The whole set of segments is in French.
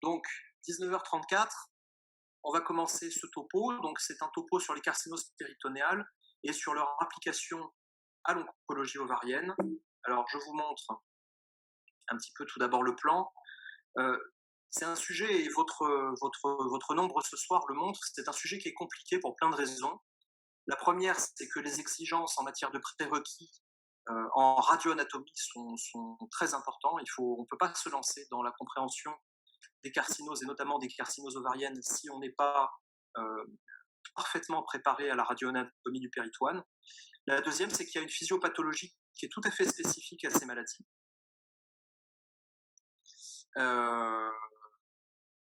Donc, 19h34, on va commencer ce topo. Donc, c'est un topo sur les carcinoses péritonéales et sur leur application à l'oncologie ovarienne. Alors, je vous montre un petit peu tout d'abord le plan. C'est un sujet, et votre nombre ce soir le montre, c'est un sujet qui est compliqué pour plein de raisons. La première, c'est que les exigences en matière de prérequis en radioanatomie sont très importants. On ne peut pas se lancer dans la compréhension des carcinoses, et notamment des carcinoses ovariennes, si on n'est pas euh, parfaitement préparé à la radioanatomie du péritoine. La deuxième, c'est qu'il y a une physiopathologie qui est tout à fait spécifique à ces maladies.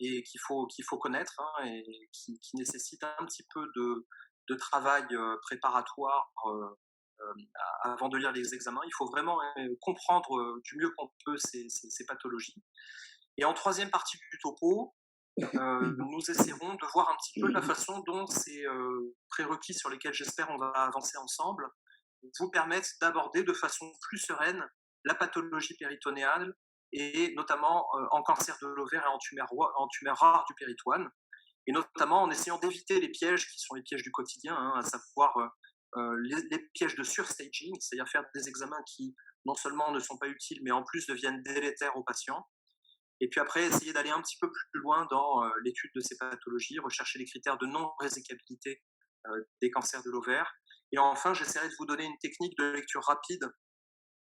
Et qu'il faut connaître, hein, et qui nécessite un petit peu de travail préparatoire avant de lire les examens. Il faut vraiment comprendre du mieux qu'on peut ces pathologies. Et en troisième partie du topo, nous essaierons de voir un petit peu la façon dont ces prérequis sur lesquels j'espère on va avancer ensemble vous permettent d'aborder de façon plus sereine la pathologie péritonéale, et notamment en cancer de l'ovaire et en tumeur rare du péritoine, et notamment en essayant d'éviter les pièges qui sont les pièges du quotidien, hein, à savoir les pièges de surstaging, c'est-à-dire faire des examens qui non seulement ne sont pas utiles, mais en plus deviennent délétères aux patients. Et puis après, essayer d'aller un petit peu plus loin dans l'étude de ces pathologies, rechercher les critères de non-résécabilité des cancers de l'ovaire. Et enfin, j'essaierai de vous donner une technique de lecture rapide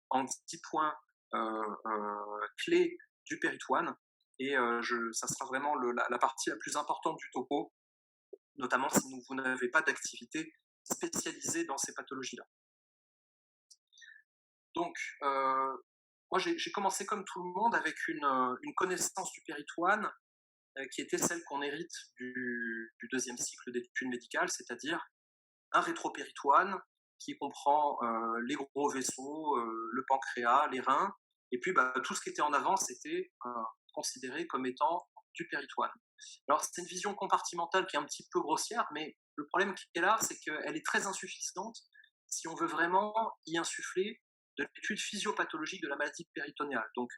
en 10 points clés du péritoine. Et ça sera vraiment la partie la plus importante du topo, notamment si vous n'avez pas d'activité spécialisée dans ces pathologies-là. Donc, moi, j'ai commencé comme tout le monde avec une connaissance du péritoine qui était celle qu'on hérite du deuxième cycle d'études médicales, c'est-à-dire un rétropéritoine qui comprend les gros vaisseaux, le pancréas, les reins, et puis tout ce qui était en avant, c'était considéré comme étant du péritoine. Alors, c'est une vision compartimentale qui est un petit peu grossière, mais le problème qui est là, c'est qu'elle est très insuffisante si on veut vraiment y insuffler de l'étude physiopathologique de la maladie péritonéale. Donc,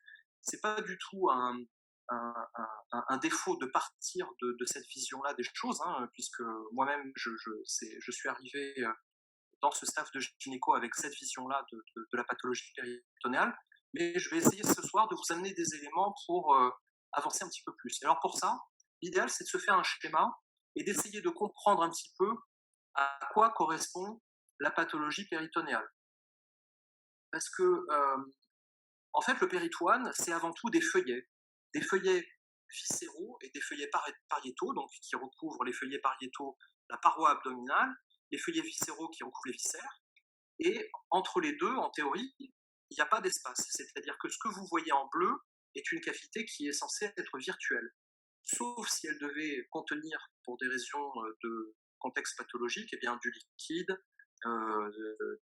c'est pas du tout un défaut de partir de cette vision-là des choses, hein, puisque moi-même, je suis arrivé dans ce staff de gynéco avec cette vision-là de la pathologie péritonéale, mais je vais essayer ce soir de vous amener des éléments pour avancer un petit peu plus. Et alors pour ça, l'idéal, c'est de se faire un schéma et d'essayer de comprendre un petit peu à quoi correspond la pathologie péritonéale. Parce que, en fait, le péritoine, c'est avant tout des feuillets viscéraux et des feuillets pariétaux, donc qui recouvrent les feuillets pariétaux, la paroi abdominale, les feuillets viscéraux qui recouvrent les viscères, et entre les deux, en théorie, il n'y a pas d'espace. C'est-à-dire que ce que vous voyez en bleu est une cavité qui est censée être virtuelle, sauf si elle devait contenir, pour des raisons de contexte pathologique, eh bien, du liquide,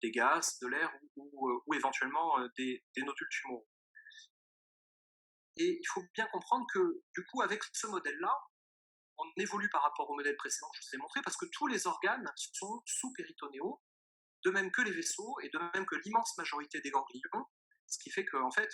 des gaz, de l'air ou éventuellement des nodules tumoraux. Et il faut bien comprendre que, du coup, avec ce modèle-là, on évolue par rapport au modèle précédent que je vous ai montré, parce que tous les organes sont sous-péritonéaux, de même que les vaisseaux, et de même que l'immense majorité des ganglions, ce qui fait qu'en fait,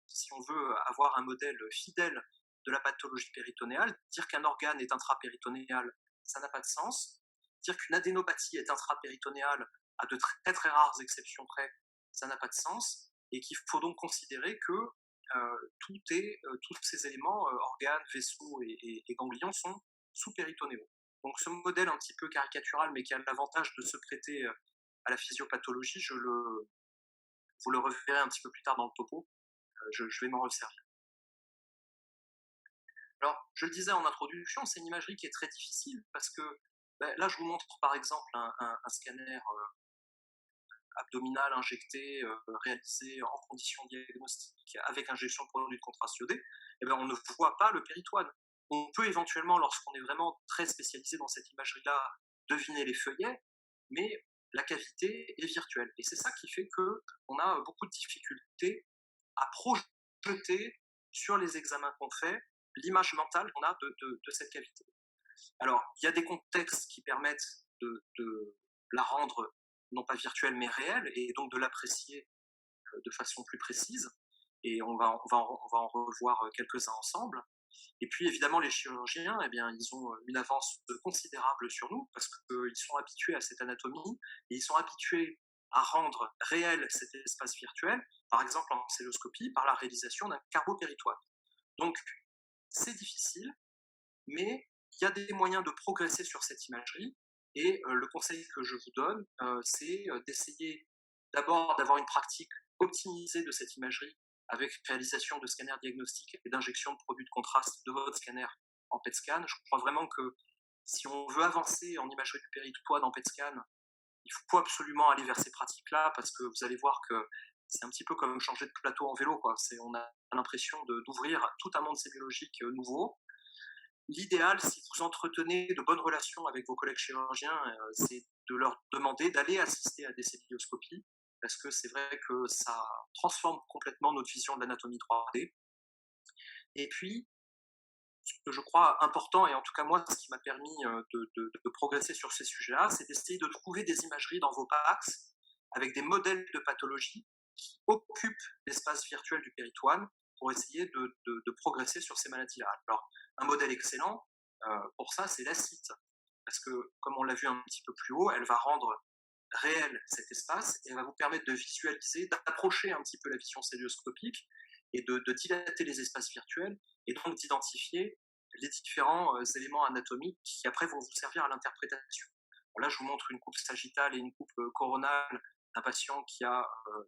si on veut avoir un modèle fidèle de la pathologie péritonéale, dire qu'un organe est intrapéritonéal, ça n'a pas de sens. Dire qu'une adénopathie est intrapéritonéale, à de très très rares exceptions près, ça n'a pas de sens, et qu'il faut donc considérer que tous ces éléments, organes, vaisseaux et ganglions, sont sous-péritonéaux. Donc ce modèle un petit peu caricatural, mais qui a l'avantage de se prêter à la physiopathologie, vous le reverrez un petit peu plus tard dans le topo, je vais m'en resservir. Alors, je le disais en introduction, c'est une imagerie qui est très difficile, parce que là, je vous montre par exemple un scanner abdominal injecté, réalisé en conditions diagnostiques avec injection de produits de contraste iodé, et on ne voit pas le péritoine. On peut éventuellement, lorsqu'on est vraiment très spécialisé dans cette imagerie-là, deviner les feuillets, mais la cavité est virtuelle. Et c'est ça qui fait qu'on a beaucoup de difficultés à projeter sur les examens qu'on fait l'image mentale qu'on a de cette cavité. Alors, il y a des contextes qui permettent de la rendre non pas virtuelle mais réelle, et donc de l'apprécier de façon plus précise, et on va en revoir quelques-uns ensemble. Et puis évidemment, les chirurgiens, eh bien, ils ont une avance considérable sur nous parce qu'ils sont habitués à cette anatomie et ils sont habitués à rendre réel cet espace virtuel, par exemple en celluloscopie, par la réalisation d'un carbopéritoine. Donc, c'est difficile, mais il y a des moyens de progresser sur cette imagerie. Et le conseil que je vous donne, c'est d'essayer d'abord d'avoir une pratique optimisée de cette imagerie avec réalisation de scanners diagnostiques et d'injection de produits de contraste de votre scanner en PET scan. Je crois vraiment que si on veut avancer en imagerie du péritoine en PET scan, il faut absolument aller vers ces pratiques-là parce que vous allez voir que c'est un petit peu comme changer de plateau en vélo, quoi. On a l'impression d'ouvrir tout un monde sémiologique nouveau. L'idéal, si vous entretenez de bonnes relations avec vos collègues chirurgiens, c'est de leur demander d'aller assister à des célioscopies, parce que c'est vrai que ça transforme complètement notre vision de l'anatomie 3D. Et puis, ce que je crois important, et en tout cas moi, ce qui m'a permis de progresser sur ces sujets-là, c'est d'essayer de trouver des imageries dans vos PACS avec des modèles de pathologie qui occupent l'espace virtuel du péritoine pour essayer de progresser sur ces maladies-là. Alors, un modèle excellent pour ça, c'est l'acide, parce que, comme on l'a vu un petit peu plus haut, elle va rendre réel cet espace et elle va vous permettre de visualiser, d'approcher un petit peu la vision celluloscopique et de dilater les espaces virtuels et donc d'identifier les différents éléments anatomiques qui après vont vous servir à l'interprétation. Bon, là, je vous montre une coupe sagittale et une coupe coronale d'un patient qui a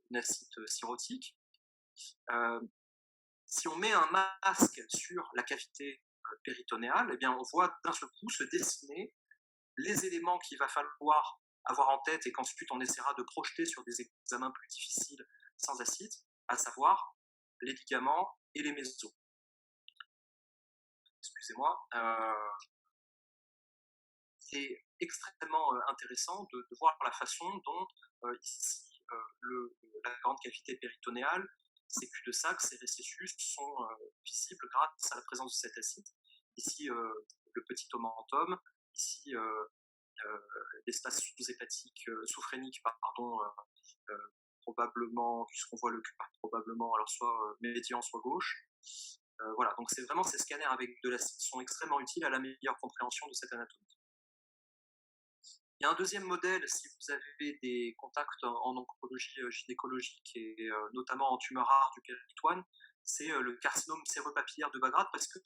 une acide cirrhotique. Si on met un masque sur la cavité péritonéale, eh bien, on voit d'un seul coup se dessiner les éléments qu'il va falloir avoir en tête et qu'ensuite on essaiera de projeter sur des examens plus difficiles sans acide, à savoir les ligaments et les mésos. Excusez-moi. C'est extrêmement intéressant de voir la façon dont ici la grande cavité péritonéale, ses cul-de-sac, ses récessus sont visibles grâce à la présence de cet acide. Ici, le petit omentum, ici l'espace sous-hépatique, sous-phrénique, pardon, probablement, puisqu'on voit le cul, probablement, alors soit médian, soit gauche. Voilà, donc c'est vraiment ces scanners avec de l'acide sont extrêmement utiles à la meilleure compréhension de cette anatomie. Il y a un deuxième modèle, si vous avez des contacts en oncologie gynécologique et notamment en tumeur rare du péritoine, c'est le carcinome séropapillaire de Bagrate parce que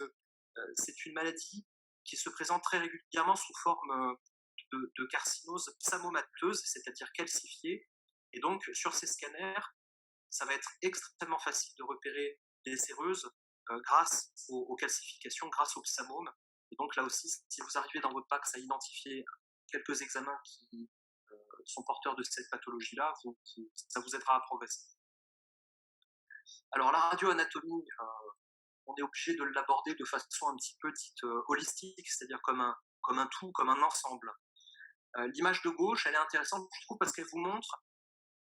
c'est une maladie qui se présente très régulièrement sous forme de carcinose psammomateuse, c'est-à-dire calcifiée. Et donc, sur ces scanners, ça va être extrêmement facile de repérer les séreuses grâce aux calcifications, grâce au psammome. Et donc, là aussi, si vous arrivez dans votre PACS à identifier quelques examens qui sont porteurs de cette pathologie-là, ça vous aidera à progresser. Alors, la radioanatomie, on est obligé de l'aborder de façon un petit peu dite holistique, c'est-à-dire comme un tout, comme un ensemble. L'image de gauche, elle est intéressante, je trouve, parce qu'elle vous montre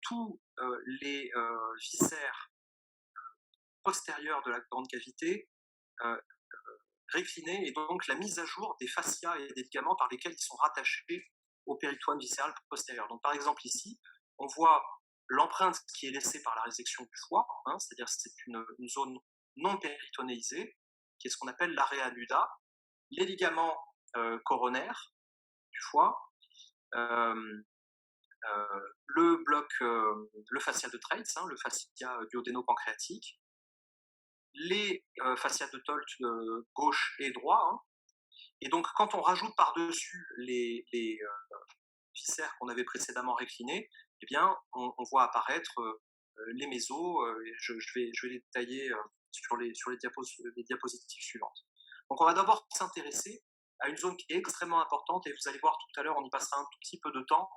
tous les viscères postérieurs de la grande cavité réclinés, et donc la mise à jour des fascias et des ligaments par lesquels ils sont rattachés au péritoine viscéral postérieur. Donc par exemple ici, on voit l'empreinte qui est laissée par la résection du foie, c'est-à-dire c'est une zone non péritonéisée, qui est ce qu'on appelle l'area nuda, les ligaments coronaires du foie, le bloc, le fascia de Treitz, le fascia duodéno-pancréatique, les fascias de Tolt gauche et droit. Et donc, quand on rajoute par-dessus les viscères qu'on avait précédemment réclinés, eh bien, on voit apparaître les mésos. Je vais les détailler sur les diapositives suivantes. Donc, on va d'abord s'intéresser à une zone qui est extrêmement importante, et vous allez voir tout à l'heure, on y passera un tout petit peu de temps,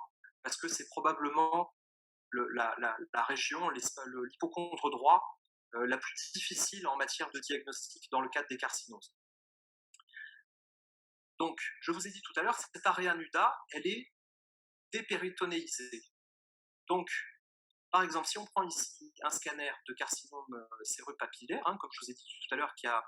parce que c'est probablement la région, l'hypochondre droit, la plus difficile en matière de diagnostic dans le cadre des carcinoses. Donc, je vous ai dit tout à l'heure, cette area nuda, elle est dépéritonéisée. Donc, par exemple, si on prend ici un scanner de carcinome séreux papillaire, comme je vous ai dit tout à l'heure, qui a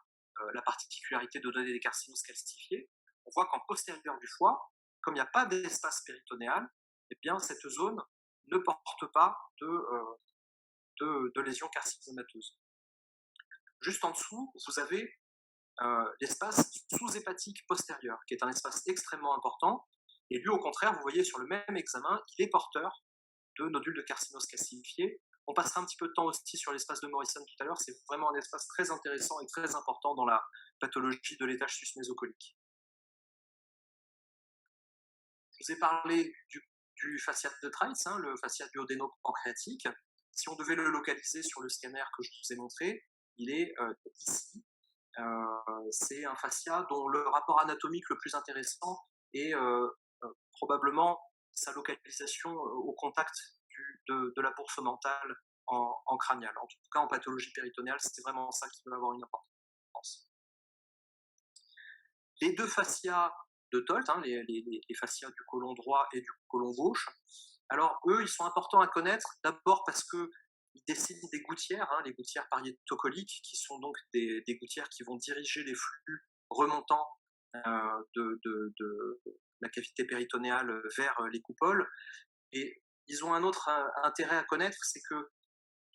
la particularité de donner des carcinoses calcifiées, on voit qu'en postérieur du foie, comme il n'y a pas d'espace péritonéal, eh bien, cette zone ne porte pas de lésions carcinomateuses. Juste en dessous, vous avez l'espace sous-hépatique postérieur, qui est un espace extrêmement important. Et lui, au contraire, vous voyez sur le même examen, il est porteur de nodules de carcinose calcifiés. On passera un petit peu de temps aussi sur l'espace de Morrison tout à l'heure. C'est vraiment un espace très intéressant et très important dans la pathologie de l'étage sus-mésocolique. Je vous ai parlé du fascia de Treitz, hein, le fascia duodéno-pancréatique. Si on devait le localiser sur le scanner que je vous ai montré, il est ici. C'est un fascia dont le rapport anatomique le plus intéressant est probablement sa localisation au contact de la bourse mentale en crânial. En tout cas, en pathologie péritonéale, c'est vraiment ça qui va avoir une importance. Les deux fascias de Tolt, hein, les fascias du côlon droit et du côlon gauche, alors eux, ils sont importants à connaître, d'abord parce qu'ils dessinent des gouttières, hein, les gouttières pariétocoliques, qui sont donc des gouttières qui vont diriger les flux remontants de la cavité péritonéale vers les coupoles. Et ils ont un autre intérêt à connaître, c'est que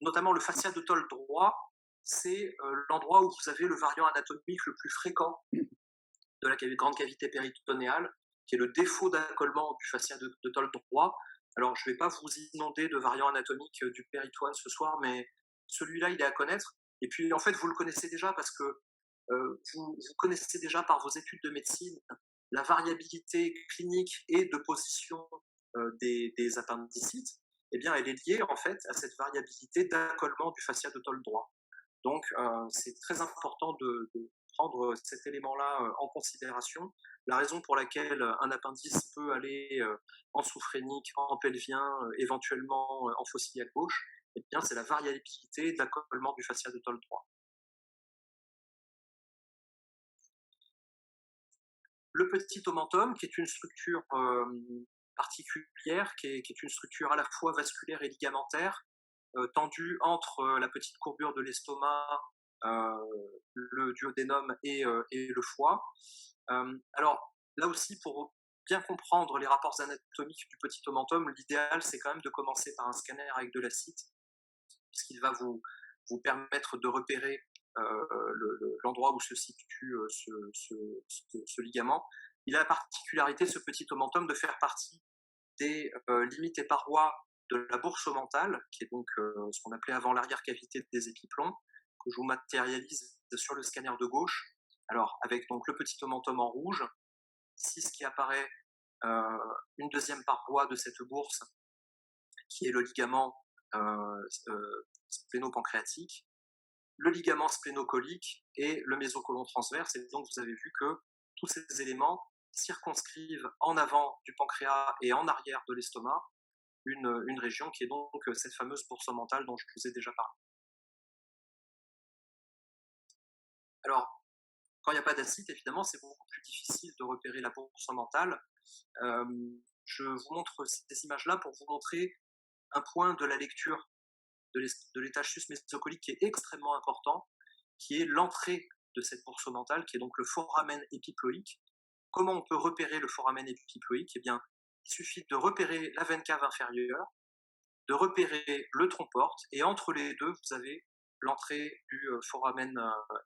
notamment le fascia de Tolt droit, c'est l'endroit où vous avez le variant anatomique le plus fréquent de la grande cavité péritonéale, qui est le défaut d'accollement du fascia de Tolt droit. Alors, je ne vais pas vous inonder de variants anatomiques du péritoine ce soir, mais celui-là, il est à connaître. Et puis, en fait, vous le connaissez déjà parce que vous connaissez déjà par vos études de médecine la variabilité clinique et de position des appendicites. Eh bien, elle est liée en fait à cette variabilité d'accollement du fascia de Tolt droit. Donc, c'est très important de prendre cet élément-là en considération. La raison pour laquelle un appendice peut aller en sous-phrénique, en pelvien, éventuellement en fossiliaque gauche, eh bien, c'est la variabilité de l'accollement du fascia de Tolt droit. Le petit omentum, qui est une structure particulière, qui est une structure à la fois vasculaire et ligamentaire, tendue entre la petite courbure de l'estomac, le duodénum et le foie. Alors là aussi, pour bien comprendre les rapports anatomiques du petit omentum, l'idéal c'est quand même de commencer par un scanner avec de l'acide, puisqu'il va vous permettre de repérer l'endroit où se situe ce ligament. Il a la particularité, ce petit omentum, de faire partie des limites et parois de la bourse omentale, qui est donc ce qu'on appelait avant l'arrière-cavité des épiplombs, que je vous matérialise sur le scanner de gauche. Alors, avec donc le petit omentum en rouge, ici ce qui apparaît, une deuxième paroi de cette bourse, qui est le ligament splénopancréatique, le ligament splénocolique et le mésocolon transverse. Et donc, vous avez vu que tous ces éléments circonscrivent en avant du pancréas et en arrière de l'estomac une région qui est donc cette fameuse bourse mentale dont je vous ai déjà parlé. Alors, quand il n'y a pas d'acide, évidemment, c'est beaucoup plus difficile de repérer la bourse mentale. Je vous montre ces images-là pour vous montrer un point de la lecture de l'étage sus-mésocolique qui est extrêmement important, qui est l'entrée de cette bourse mentale, qui est donc le foramen épiploïque. Comment on peut repérer le foramen épiploïque? Eh bien, il suffit de repérer la veine cave inférieure, de repérer le tronc porte, et entre les deux, vous avez l'entrée du foramen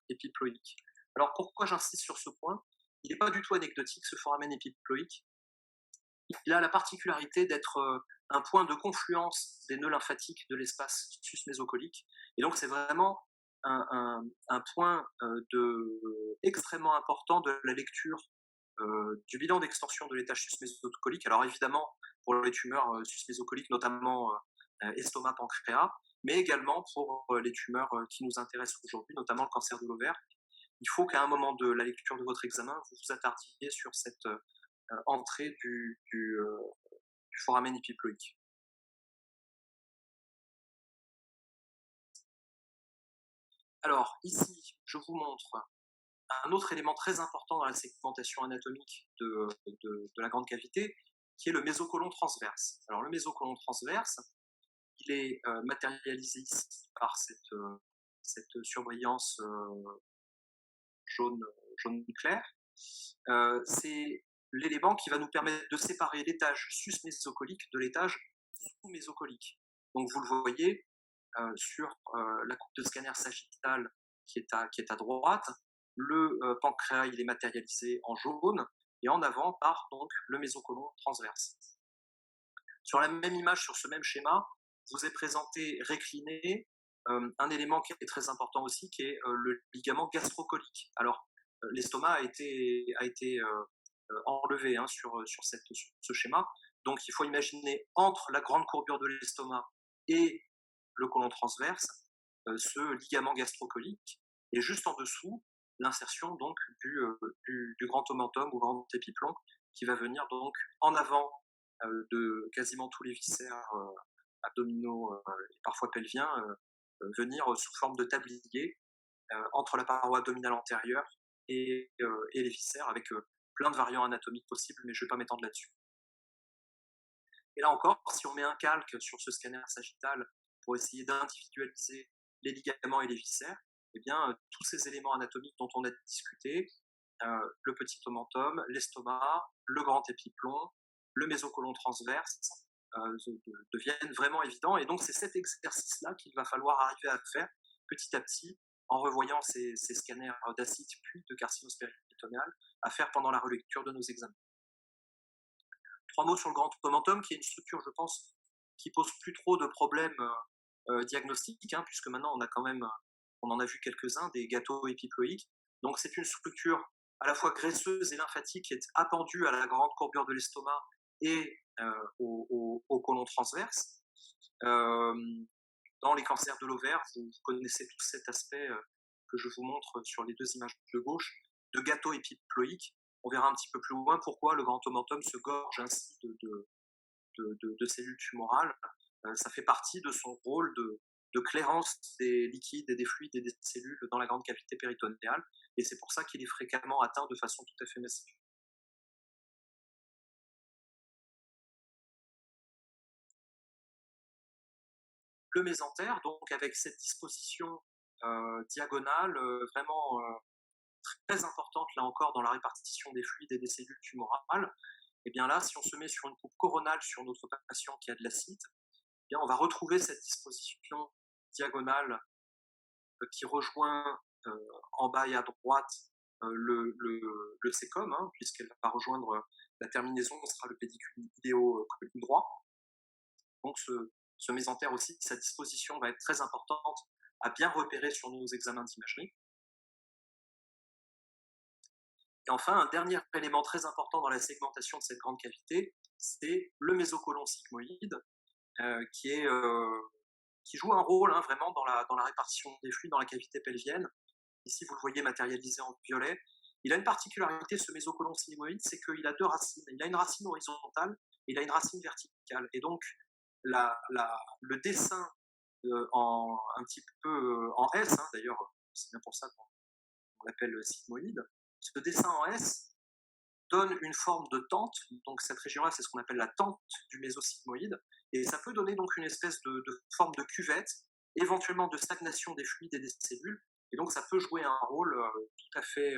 épiploïque. Alors pourquoi j'insiste sur ce point? Il n'est pas du tout anecdotique, ce foramen épiploïque. Il a la particularité d'être un point de confluence des nœuds lymphatiques de l'espace sus-mésocolique. Et donc c'est vraiment un point extrêmement important de la lecture du bilan d'extension de l'étage sus-mésocolique. Alors évidemment, pour les tumeurs sus-mésocoliques, notamment estomac-pancréas, mais également pour les tumeurs qui nous intéressent aujourd'hui, notamment le cancer de l'ovaire. Il faut qu'à un moment de la lecture de votre examen, vous vous attardiez sur cette entrée du foramen épiploïque. Alors, ici, je vous montre un autre élément très important dans la segmentation anatomique de la grande cavité, qui est le mésocolon transverse. Alors, le mésocolon transverse, il est matérialisé ici par cette surbrillance jaune clair. C'est l'élément qui va nous permettre de séparer l'étage sus-mésocolique de l'étage sous-mésocolique. Donc vous le voyez sur la coupe de scanner sagittal qui est à droite, le pancréas, il est matérialisé en jaune, et en avant part donc le mésocôlon transverse. Sur la même image, sur ce même schéma, je vous ai présenté récliné un élément qui est très important aussi, qui est le ligament gastrocolique. Alors, l'estomac a été enlevé sur ce schéma. Donc, il faut imaginer entre la grande courbure de l'estomac et le côlon transverse ce ligament gastrocolique, et juste en dessous, l'insertion donc du grand omentum ou grand épiplomb qui va venir donc en avant de quasiment tous les viscères abdominaux et parfois pelviens venir sous forme de tablier entre la paroi abdominale antérieure et les viscères, avec plein de variants anatomiques possibles, mais je ne vais pas m'étendre là-dessus. Et là encore, si on met un calque sur ce scanner sagittal pour essayer d'individualiser les ligaments et les viscères, eh bien, tous ces éléments anatomiques dont on a discuté, le petit omentum, l'estomac, le grand épiplomb, le mésocôlon transverse, deviennent vraiment évidents. Et donc, c'est cet exercice-là qu'il va falloir arriver à faire petit à petit en revoyant ces scanners d'acide puis de carcinose péritonéale à faire pendant la relecture de nos examens. 3 mots sur le grand omentum, qui est une structure, je pense, qui pose plus trop de problèmes diagnostiques, puisque maintenant on en a vu quelques-uns, des gâteaux épiploïques. Donc c'est une structure à la fois graisseuse et lymphatique qui est appendue à la grande courbure de l'estomac et au côlon transverse. Dans les cancers de l'ovaire, vous connaissez tout cet aspect que je vous montre sur les 2 images de gauche, de gâteau épiploïque. On verra un petit peu plus loin pourquoi le grand omentum se gorge ainsi de cellules tumorales. Ça fait partie de son rôle de clairance des liquides et des fluides et des cellules dans la grande cavité péritonéale, et c'est pour ça qu'il est fréquemment atteint de façon tout à fait massive. Le mésentère, donc avec cette disposition diagonale vraiment très importante là encore dans la répartition des fluides et des cellules tumorales, et bien là, si on se met sur une coupe coronale sur notre patient qui a de l'acide, eh bien on va retrouver cette disposition diagonale qui rejoint en bas et à droite le sécom, puisqu'elle va rejoindre la terminaison, ce sera le pédicule idéo-colline droit. Donc ce mésentère aussi, sa disposition va être très importante à bien repérer sur nos examens d'imagerie. Et enfin, un dernier élément très important dans la segmentation de cette grande cavité, c'est le mésocôlon sigmoïde, qui joue un rôle vraiment dans la répartition des fluides dans la cavité pelvienne. Ici, vous le voyez matérialisé en violet. Il a une particularité, ce mésocôlon sigmoïde, c'est qu'il a 2 racines. Il a une racine horizontale et il a une racine verticale. Et donc, le dessin un petit peu en S, d'ailleurs, c'est bien pour ça qu'on l'appelle sigmoïde, ce dessin en S donne une forme de tente. Donc cette région-là, c'est ce qu'on appelle la tente du mésosigmoïde, et ça peut donner donc une espèce de forme de cuvette, éventuellement de stagnation des fluides et des cellules, et donc ça peut jouer un rôle tout à fait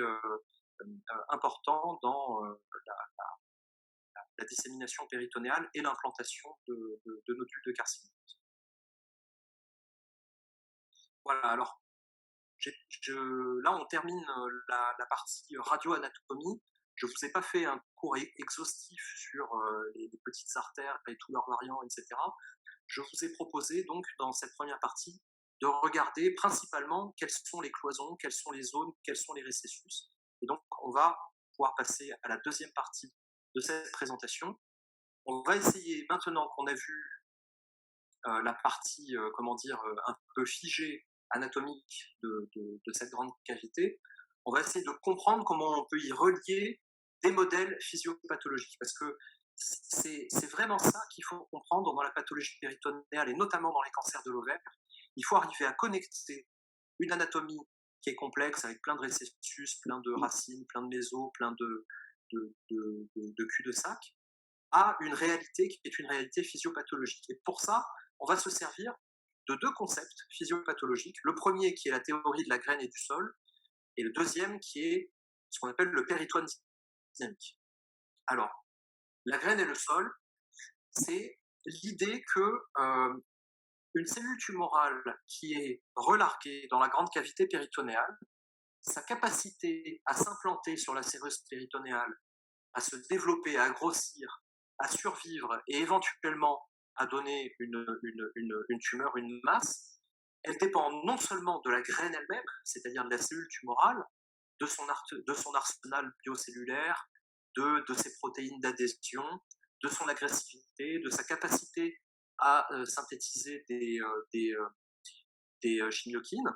important dans la dissémination péritonéale et l'implantation de nodules de carcinome. Voilà, alors là on termine la partie radioanatomie. Je ne vous ai pas fait un cours exhaustif sur les petites artères et tous leurs variants, etc. Je vous ai proposé donc dans cette première partie de regarder principalement quelles sont les cloisons, quelles sont les zones, quels sont les récessus. Et donc on va pouvoir passer à la deuxième partie de cette présentation. On va essayer, maintenant qu'on a vu la partie, un peu figée anatomique de cette grande cavité, on va essayer de comprendre comment on peut y relier des modèles physiopathologiques, parce que c'est vraiment ça qu'il faut comprendre dans la pathologie péritonéale et notamment dans les cancers de l'ovaire. Il faut arriver à connecter une anatomie qui est complexe avec plein de récessus, plein de racines, plein de mésos, plein de cul-de-sac, à une réalité qui est une réalité physiopathologique. Et pour ça, on va se servir de 2 concepts physiopathologiques. Le premier qui est la théorie de la graine et du sol, et le deuxième qui est ce qu'on appelle le péritoine dynamique. Alors, la graine et le sol, c'est l'idée que une cellule tumorale qui est relarguée dans la grande cavité péritonéale, sa capacité à s'implanter sur la séreuse péritonéale, à se développer, à grossir, à survivre et éventuellement à donner une tumeur, une masse, elle dépend non seulement de la graine elle-même, c'est-à-dire de la cellule tumorale, de son arsenal biocellulaire, de ses protéines d'adhésion, de son agressivité, de sa capacité à synthétiser des chimiokines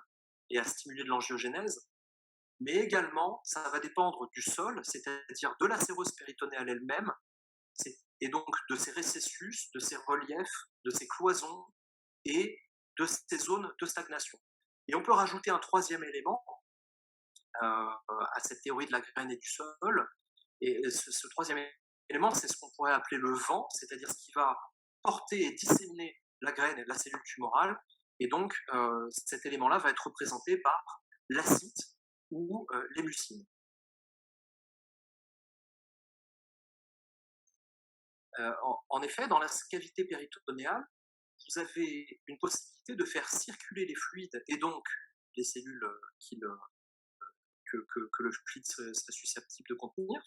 et à stimuler de l'angiogénèse, mais également ça va dépendre du sol, c'est-à-dire de la séreuse péritonéale elle-même, et donc de ses récessus, de ses reliefs, de ses cloisons et de ces zones de stagnation. Et on peut rajouter un troisième élément à cette théorie de la graine et du sol, et ce troisième élément, c'est ce qu'on pourrait appeler le vent, c'est-à-dire ce qui va porter et disséminer la graine et la cellule tumorale, et donc cet élément-là va être représenté par l'acide ou les mucines. En effet, dans la cavité péritonéale, vous avez une possibilité de faire circuler les fluides et donc les cellules que le fluide serait susceptible de contenir.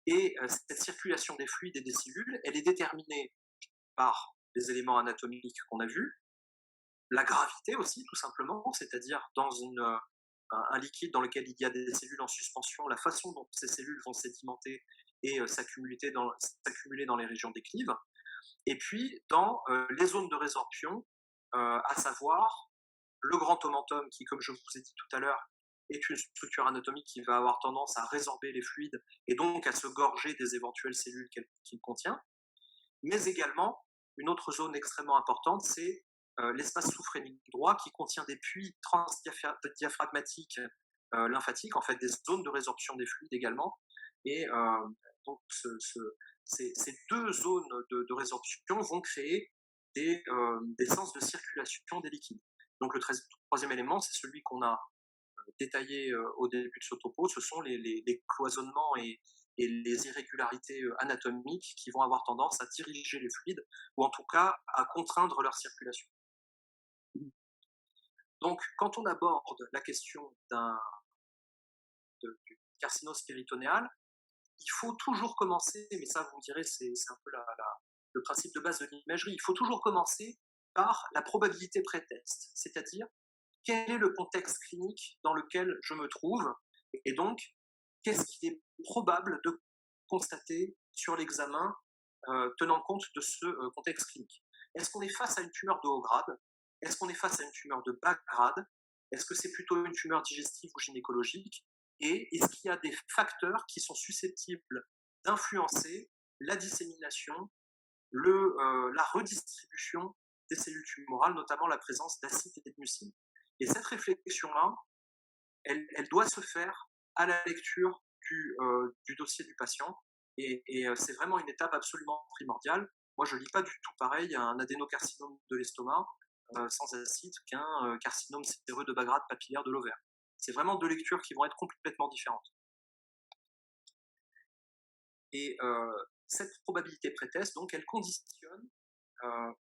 Et cette circulation des fluides et des cellules, elle est déterminée par les éléments anatomiques qu'on a vus, la gravité aussi, tout simplement, c'est-à-dire dans un liquide dans lequel il y a des cellules en suspension, la façon dont ces cellules vont sédimenter et s'accumuler dans les régions déclives, et puis dans les zones de résorption, à savoir le grand omentum qui, comme je vous ai dit tout à l'heure, est une structure anatomique qui va avoir tendance à résorber les fluides et donc à se gorger des éventuelles cellules qu'il contient, mais également une autre zone extrêmement importante, c'est l'espace sous-phrénique droit qui contient des puits transdiaphragmatiques lymphatiques, en fait des zones de résorption des fluides également, et donc ces deux zones de résorption vont créer des sens de circulation des liquides. Donc le troisième élément, c'est celui qu'on a détaillé au début de ce topo, ce sont les cloisonnements et les irrégularités anatomiques qui vont avoir tendance à diriger les fluides, ou en tout cas à contraindre leur circulation. Donc quand on aborde la question du carcinose péritonéal, il faut toujours commencer, mais ça vous me direz, c'est un peu le principe de base de l'imagerie, il faut toujours commencer par la probabilité pré-test, c'est-à-dire quel est le contexte clinique dans lequel je me trouve, et donc qu'est-ce qu'il est probable de constater sur l'examen tenant compte de ce contexte clinique. Est-ce qu'on est face à une tumeur de haut grade? Est-ce qu'on est face à une tumeur de bas grade? Est-ce que c'est plutôt une tumeur digestive ou gynécologique? Et est-ce qu'il y a des facteurs qui sont susceptibles d'influencer la dissémination, la redistribution des cellules tumorales, notamment la présence d'acide et de mucine? Et cette réflexion-là, elle doit se faire à la lecture du dossier du patient, et c'est vraiment une étape absolument primordiale. Moi, je ne lis pas du tout pareil un adénocarcinome de l'estomac sans acide qu'un carcinome séreux de bas grade papillaire de l'ovaire. C'est vraiment deux lectures qui vont être complètement différentes. Et cette probabilité pré-test, donc, elle conditionne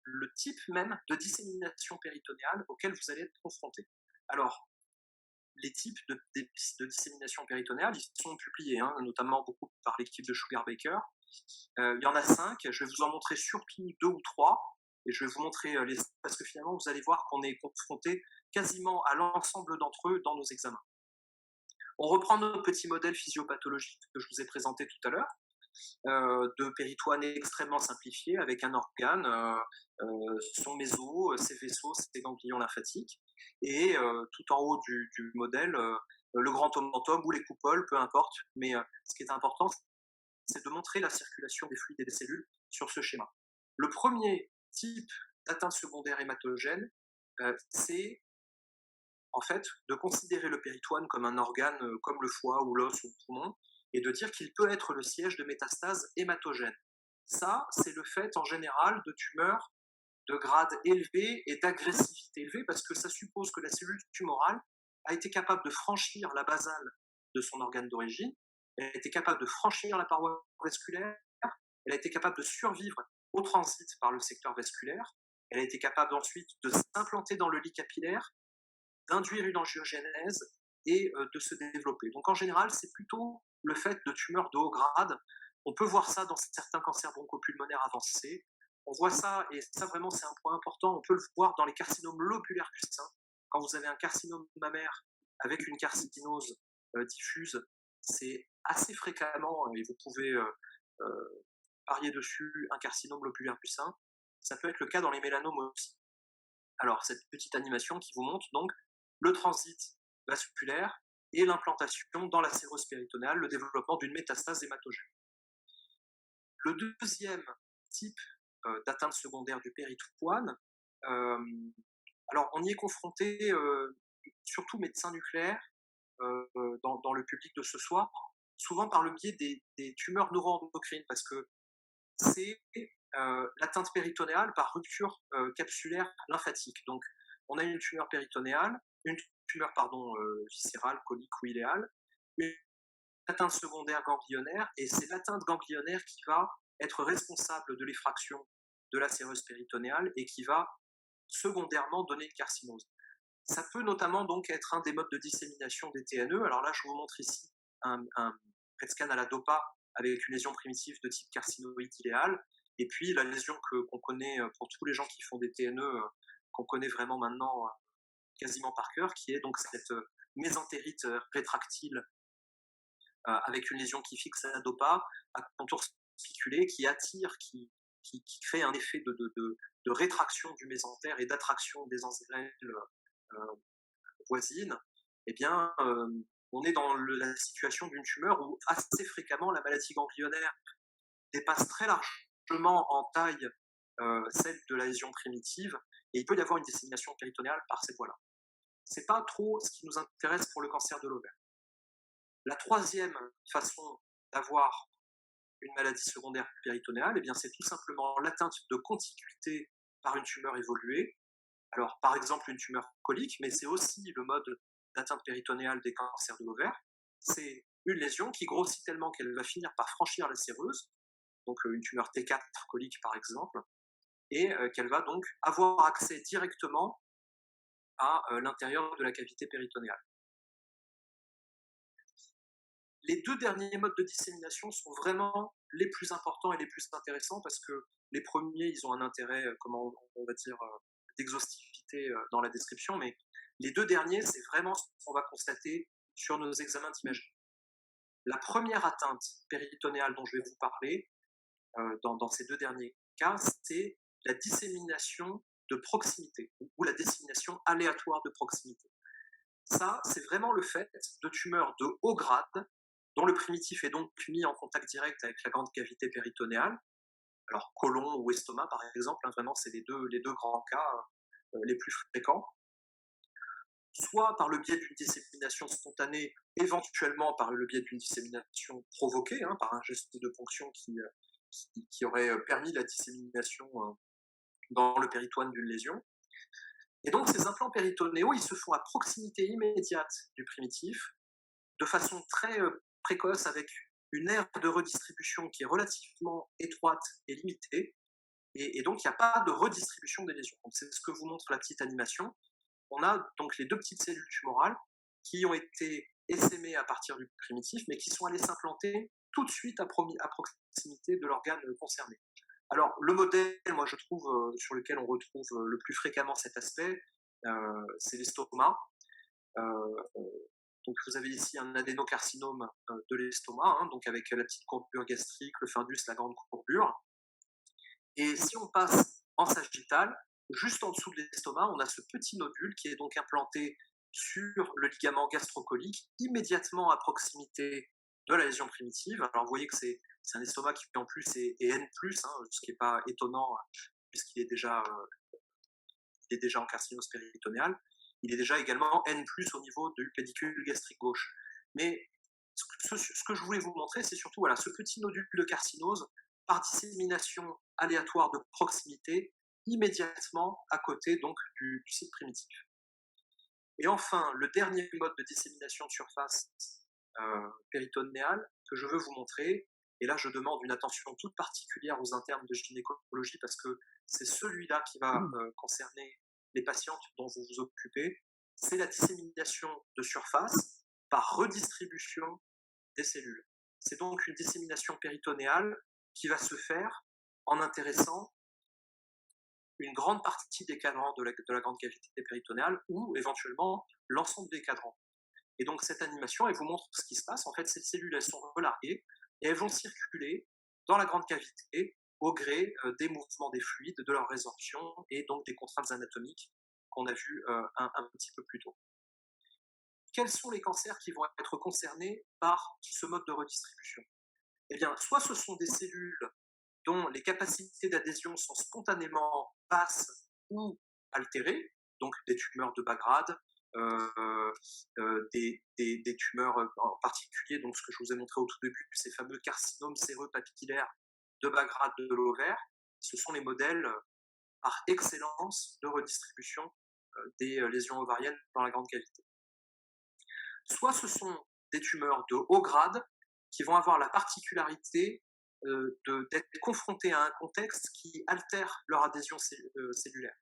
le type même de dissémination péritonéale auquel vous allez être confronté. Alors, les types de dissémination péritonéale, ils sont publiés, hein, notamment beaucoup par l'équipe de Sugar Baker. Il y en a 5, je vais vous en montrer surtout 2 ou 3, et je vais vous montrer parce que finalement vous allez voir qu'on est confronté quasiment à l'ensemble d'entre eux dans nos examens. On reprend notre petit modèle physiopathologique que je vous ai présenté tout à l'heure, de péritoine extrêmement simplifié avec un organe, son méso, ses vaisseaux, ses ganglions lymphatiques, et tout en haut du modèle, le grand omentum ou les coupoles, peu importe, mais ce qui est important, c'est de montrer la circulation des fluides et des cellules sur ce schéma. Le premier type d'atteinte secondaire hématogène, c'est en fait de considérer le péritoine comme un organe comme le foie ou l'os ou le poumon, et de dire qu'il peut être le siège de métastases hématogènes. Ça, c'est le fait en général de tumeurs de grade élevé et d'agressivité élevée, parce que ça suppose que la cellule tumorale a été capable de franchir la basale de son organe d'origine, elle a été capable de franchir la paroi vasculaire, elle a été capable de survivre au transit par le secteur vasculaire, elle a été capable ensuite de s'implanter dans le lit capillaire, d'induire une angiogénèse et de se développer. Donc en général, c'est plutôt le fait de tumeurs de haut grade. On peut voir ça dans certains cancers bronchopulmonaires avancés. On voit ça, et ça vraiment c'est un point important, on peut le voir dans les carcinomes lobulaires du sein. Quand vous avez un carcinome mammaire avec une carcinose diffuse, c'est assez fréquemment, et vous pouvez parier dessus, un carcinome lobulaire du sein. Ça peut être le cas dans les mélanomes aussi. Alors, cette petite animation qui vous montre donc le transit vasculaire et l'implantation dans la sérose péritonéale, le développement d'une métastase hématogène. Le deuxième type d'atteinte secondaire du péritoine, alors on y est confronté, surtout médecins nucléaires, dans le public de ce soir, souvent par le biais des tumeurs neuroendocrines, parce que c'est l'atteinte péritonéale par rupture capsulaire lymphatique. Donc, on a une tumeur péritonéale, une tumeur viscérale, colique ou iléale, une atteinte secondaire ganglionnaire, et c'est l'atteinte ganglionnaire qui va être responsable de l'effraction de la séreuse péritonéale et qui va secondairement donner une carcinose. Ça peut notamment donc être un des modes de dissémination des TNE. Alors là, je vous montre ici un PET scan à la DOPA avec une lésion primitive de type carcinoïde iléal, et puis la lésion qu'on connaît pour tous les gens qui font des TNE, qu'on connaît vraiment maintenant quasiment par cœur, qui est donc cette mésentérite rétractile avec une lésion qui fixe la DOPA à contour spiculé, qui attire, qui crée un effet de rétraction du mésentère et d'attraction des ancelles voisines. Eh bien, on est dans la situation d'une tumeur où assez fréquemment la maladie ganglionnaire dépasse très largement en taille celle de la lésion primitive, et il peut y avoir une dissémination péritonéale par ces voies-là. Ce n'est pas trop ce qui nous intéresse pour le cancer de l'ovaire. La troisième façon d'avoir une maladie secondaire péritonéale, eh bien, c'est tout simplement l'atteinte de contiguïté par une tumeur évoluée. Alors, par exemple, une tumeur colique, mais c'est aussi le mode d'atteinte péritonéale des cancers de l'ovaire. C'est une lésion qui grossit tellement qu'elle va finir par franchir la séreuse, donc une tumeur T4 colique par exemple, et qu'elle va donc avoir accès directement à l'intérieur de la cavité péritonéale. Les deux derniers modes de dissémination sont vraiment les plus importants et les plus intéressants, parce que les premiers, ils ont un intérêt, comment on va dire, d'exhaustivité dans la description, mais les deux derniers, c'est vraiment ce qu'on va constater sur nos examens d'imagerie. La première atteinte péritonéale dont je vais vous parler, dans ces deux derniers cas, c'est la dissémination de proximité, ou la dissémination aléatoire de proximité. Ça, c'est vraiment le fait de tumeurs de haut grade, dont le primitif est donc mis en contact direct avec la grande cavité péritonéale. Alors, côlon ou estomac, par exemple, hein, vraiment, c'est les deux grands cas les plus fréquents. Soit par le biais d'une dissémination spontanée, éventuellement par le biais d'une dissémination provoquée, hein, par un geste de ponction qui aurait permis la dissémination dans le péritoine d'une lésion. Et donc, ces implants péritonéaux, ils se font à proximité immédiate du primitif, de façon très précoce, avec une aire de redistribution qui est relativement étroite et limitée, et donc il n'y a pas de redistribution des lésions. Donc c'est ce que vous montre la petite animation. On a donc les deux petites cellules tumorales qui ont été essaimées à partir du primitif, mais qui sont allées s'implanter tout de suite à proximité de l'organe concerné. Alors le modèle, moi je trouve, sur lequel on retrouve le plus fréquemment cet aspect, c'est l'estomac. Donc vous avez ici un adénocarcinome de l'estomac, hein, donc avec la petite courbure gastrique, le fundus, la grande courbure. Et si on passe en sagittal, juste en dessous de l'estomac, on a ce petit nodule qui est donc implanté sur le ligament gastrocolique, immédiatement à proximité de la lésion primitive. Alors vous voyez que c'est un estomac qui en plus est N+, hein, ce qui n'est pas étonnant, puisqu'il est déjà en carcinose péritonéale. Il est déjà également N+, au niveau du pédicule gastrique gauche. Mais ce que je voulais vous montrer, c'est surtout voilà, ce petit nodule de carcinose par dissémination aléatoire de proximité, immédiatement à côté donc du site primitif. Et enfin, le dernier mode de dissémination de surface péritonéale que je veux vous montrer, et là je demande une attention toute particulière aux internes de gynécologie, parce que c'est celui-là qui va concerner les patientes dont vous vous occupez, c'est la dissémination de surface par redistribution des cellules. C'est donc une dissémination péritonéale qui va se faire en intéressant une grande partie des cadrans de la grande cavité péritonéale ou éventuellement l'ensemble des cadrans. Et donc cette animation, elle vous montre ce qui se passe. En fait, ces cellules, elles sont relarguées et elles vont circuler dans la grande cavité au gré des mouvements des fluides, de leur résorption et donc des contraintes anatomiques qu'on a vues un petit peu plus tôt. Quels sont les cancers qui vont être concernés par ce mode de redistribution? Eh bien, soit ce sont des cellules dont les capacités d'adhésion sont spontanément basses ou altérées, donc des tumeurs de bas grade, des tumeurs en particulier, donc ce que je vous ai montré au tout début, ces fameux carcinomes séreux papillaires de bas grade de l'ovaire, ce sont les modèles par excellence de redistribution des lésions ovariennes dans la grande cavité. Soit ce sont des tumeurs de haut grade qui vont avoir la particularité d'être confrontées à un contexte qui altère leur adhésion cellulaire.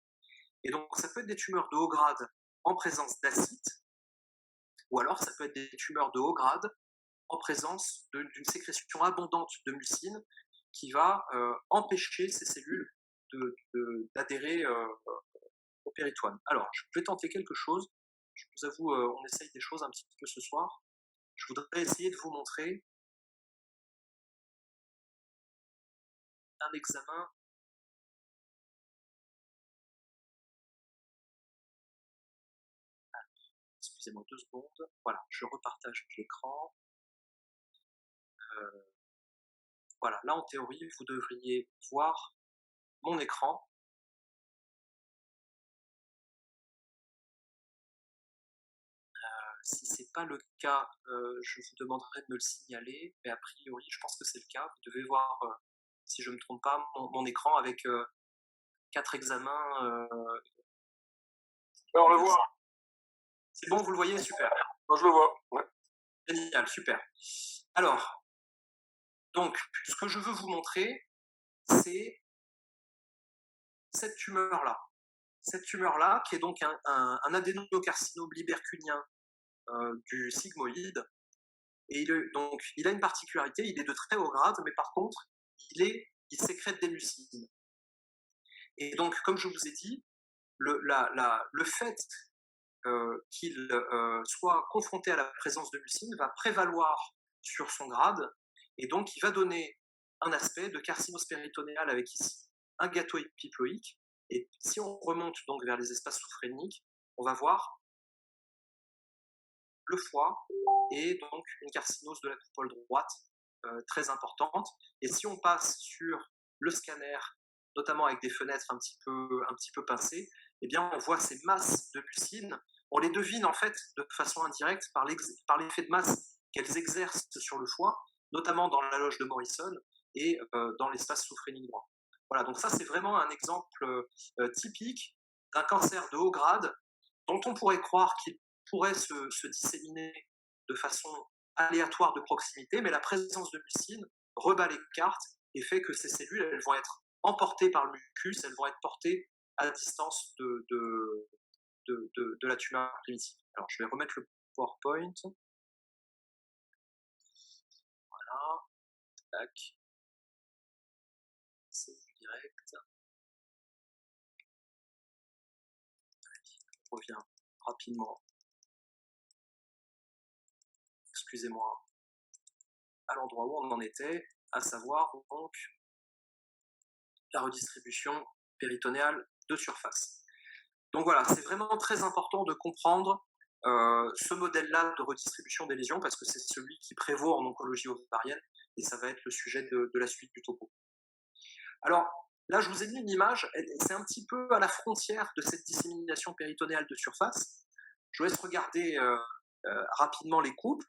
Et donc ça peut être des tumeurs de haut grade en présence d'acide, ou alors ça peut être des tumeurs de haut grade en présence d'une sécrétion abondante de mucine qui va empêcher ces cellules d'adhérer au péritoine. Alors, je vais tenter quelque chose. Je vous avoue, on essaye des choses un petit peu ce soir. Je voudrais essayer de vous montrer un examen. Excusez-moi 2 secondes. Voilà, je repartage l'écran. Voilà, là en théorie, vous devriez voir mon écran. Si ce n'est pas le cas, je vous demanderai de me le signaler, mais a priori, je pense que c'est le cas. Vous devez voir, si je ne me trompe pas, mon écran avec 4 examens. On le voit. C'est bon, vous le voyez? Super. Moi, je le vois. Ouais. Génial, super. Alors, donc, ce que je veux vous montrer, c'est cette tumeur-là. Cette tumeur-là, qui est donc un adénocarcinome libercunien du sigmoïde. Et il a une particularité, il est de très haut grade, mais par contre, il sécrète des mucines. Et donc, comme je vous ai dit, le fait qu'il soit confronté à la présence de mucine va prévaloir sur son grade, et donc il va donner un aspect de carcinose péritonéale avec ici un gâteau épiploïque. Et si on remonte donc vers les espaces sous-phréniques, on va voir le foie et donc une carcinose de la coupole droite très importante. Et si on passe sur le scanner, notamment avec des fenêtres un petit peu pincées, eh bien on voit ces masses de mucine. On les devine en fait de façon indirecte par l'effet de masse qu'elles exercent sur le foie, notamment dans la loge de Morrison et dans l'espace sous-phrénique droit. Voilà, donc ça c'est vraiment un exemple typique d'un cancer de haut grade dont on pourrait croire qu'il pourrait se disséminer de façon aléatoire de proximité, mais la présence de mucine rebat les cartes et fait que ces cellules, elles vont être emportées par le mucus, elles vont être portées à distance de la tumeur primitive. Alors, je vais remettre le PowerPoint. Voilà. Tac. C'est direct. On revient rapidement. Excusez-moi. À l'endroit où on en était, à savoir donc la redistribution péritonéale de surface. Donc voilà, c'est vraiment très important de comprendre ce modèle-là de redistribution des lésions parce que c'est celui qui prévaut en oncologie ovarienne et ça va être le sujet de la suite du topo. Alors là, je vous ai mis une image, c'est un petit peu à la frontière de cette dissémination péritonéale de surface. Je vous laisse regarder rapidement les coupes.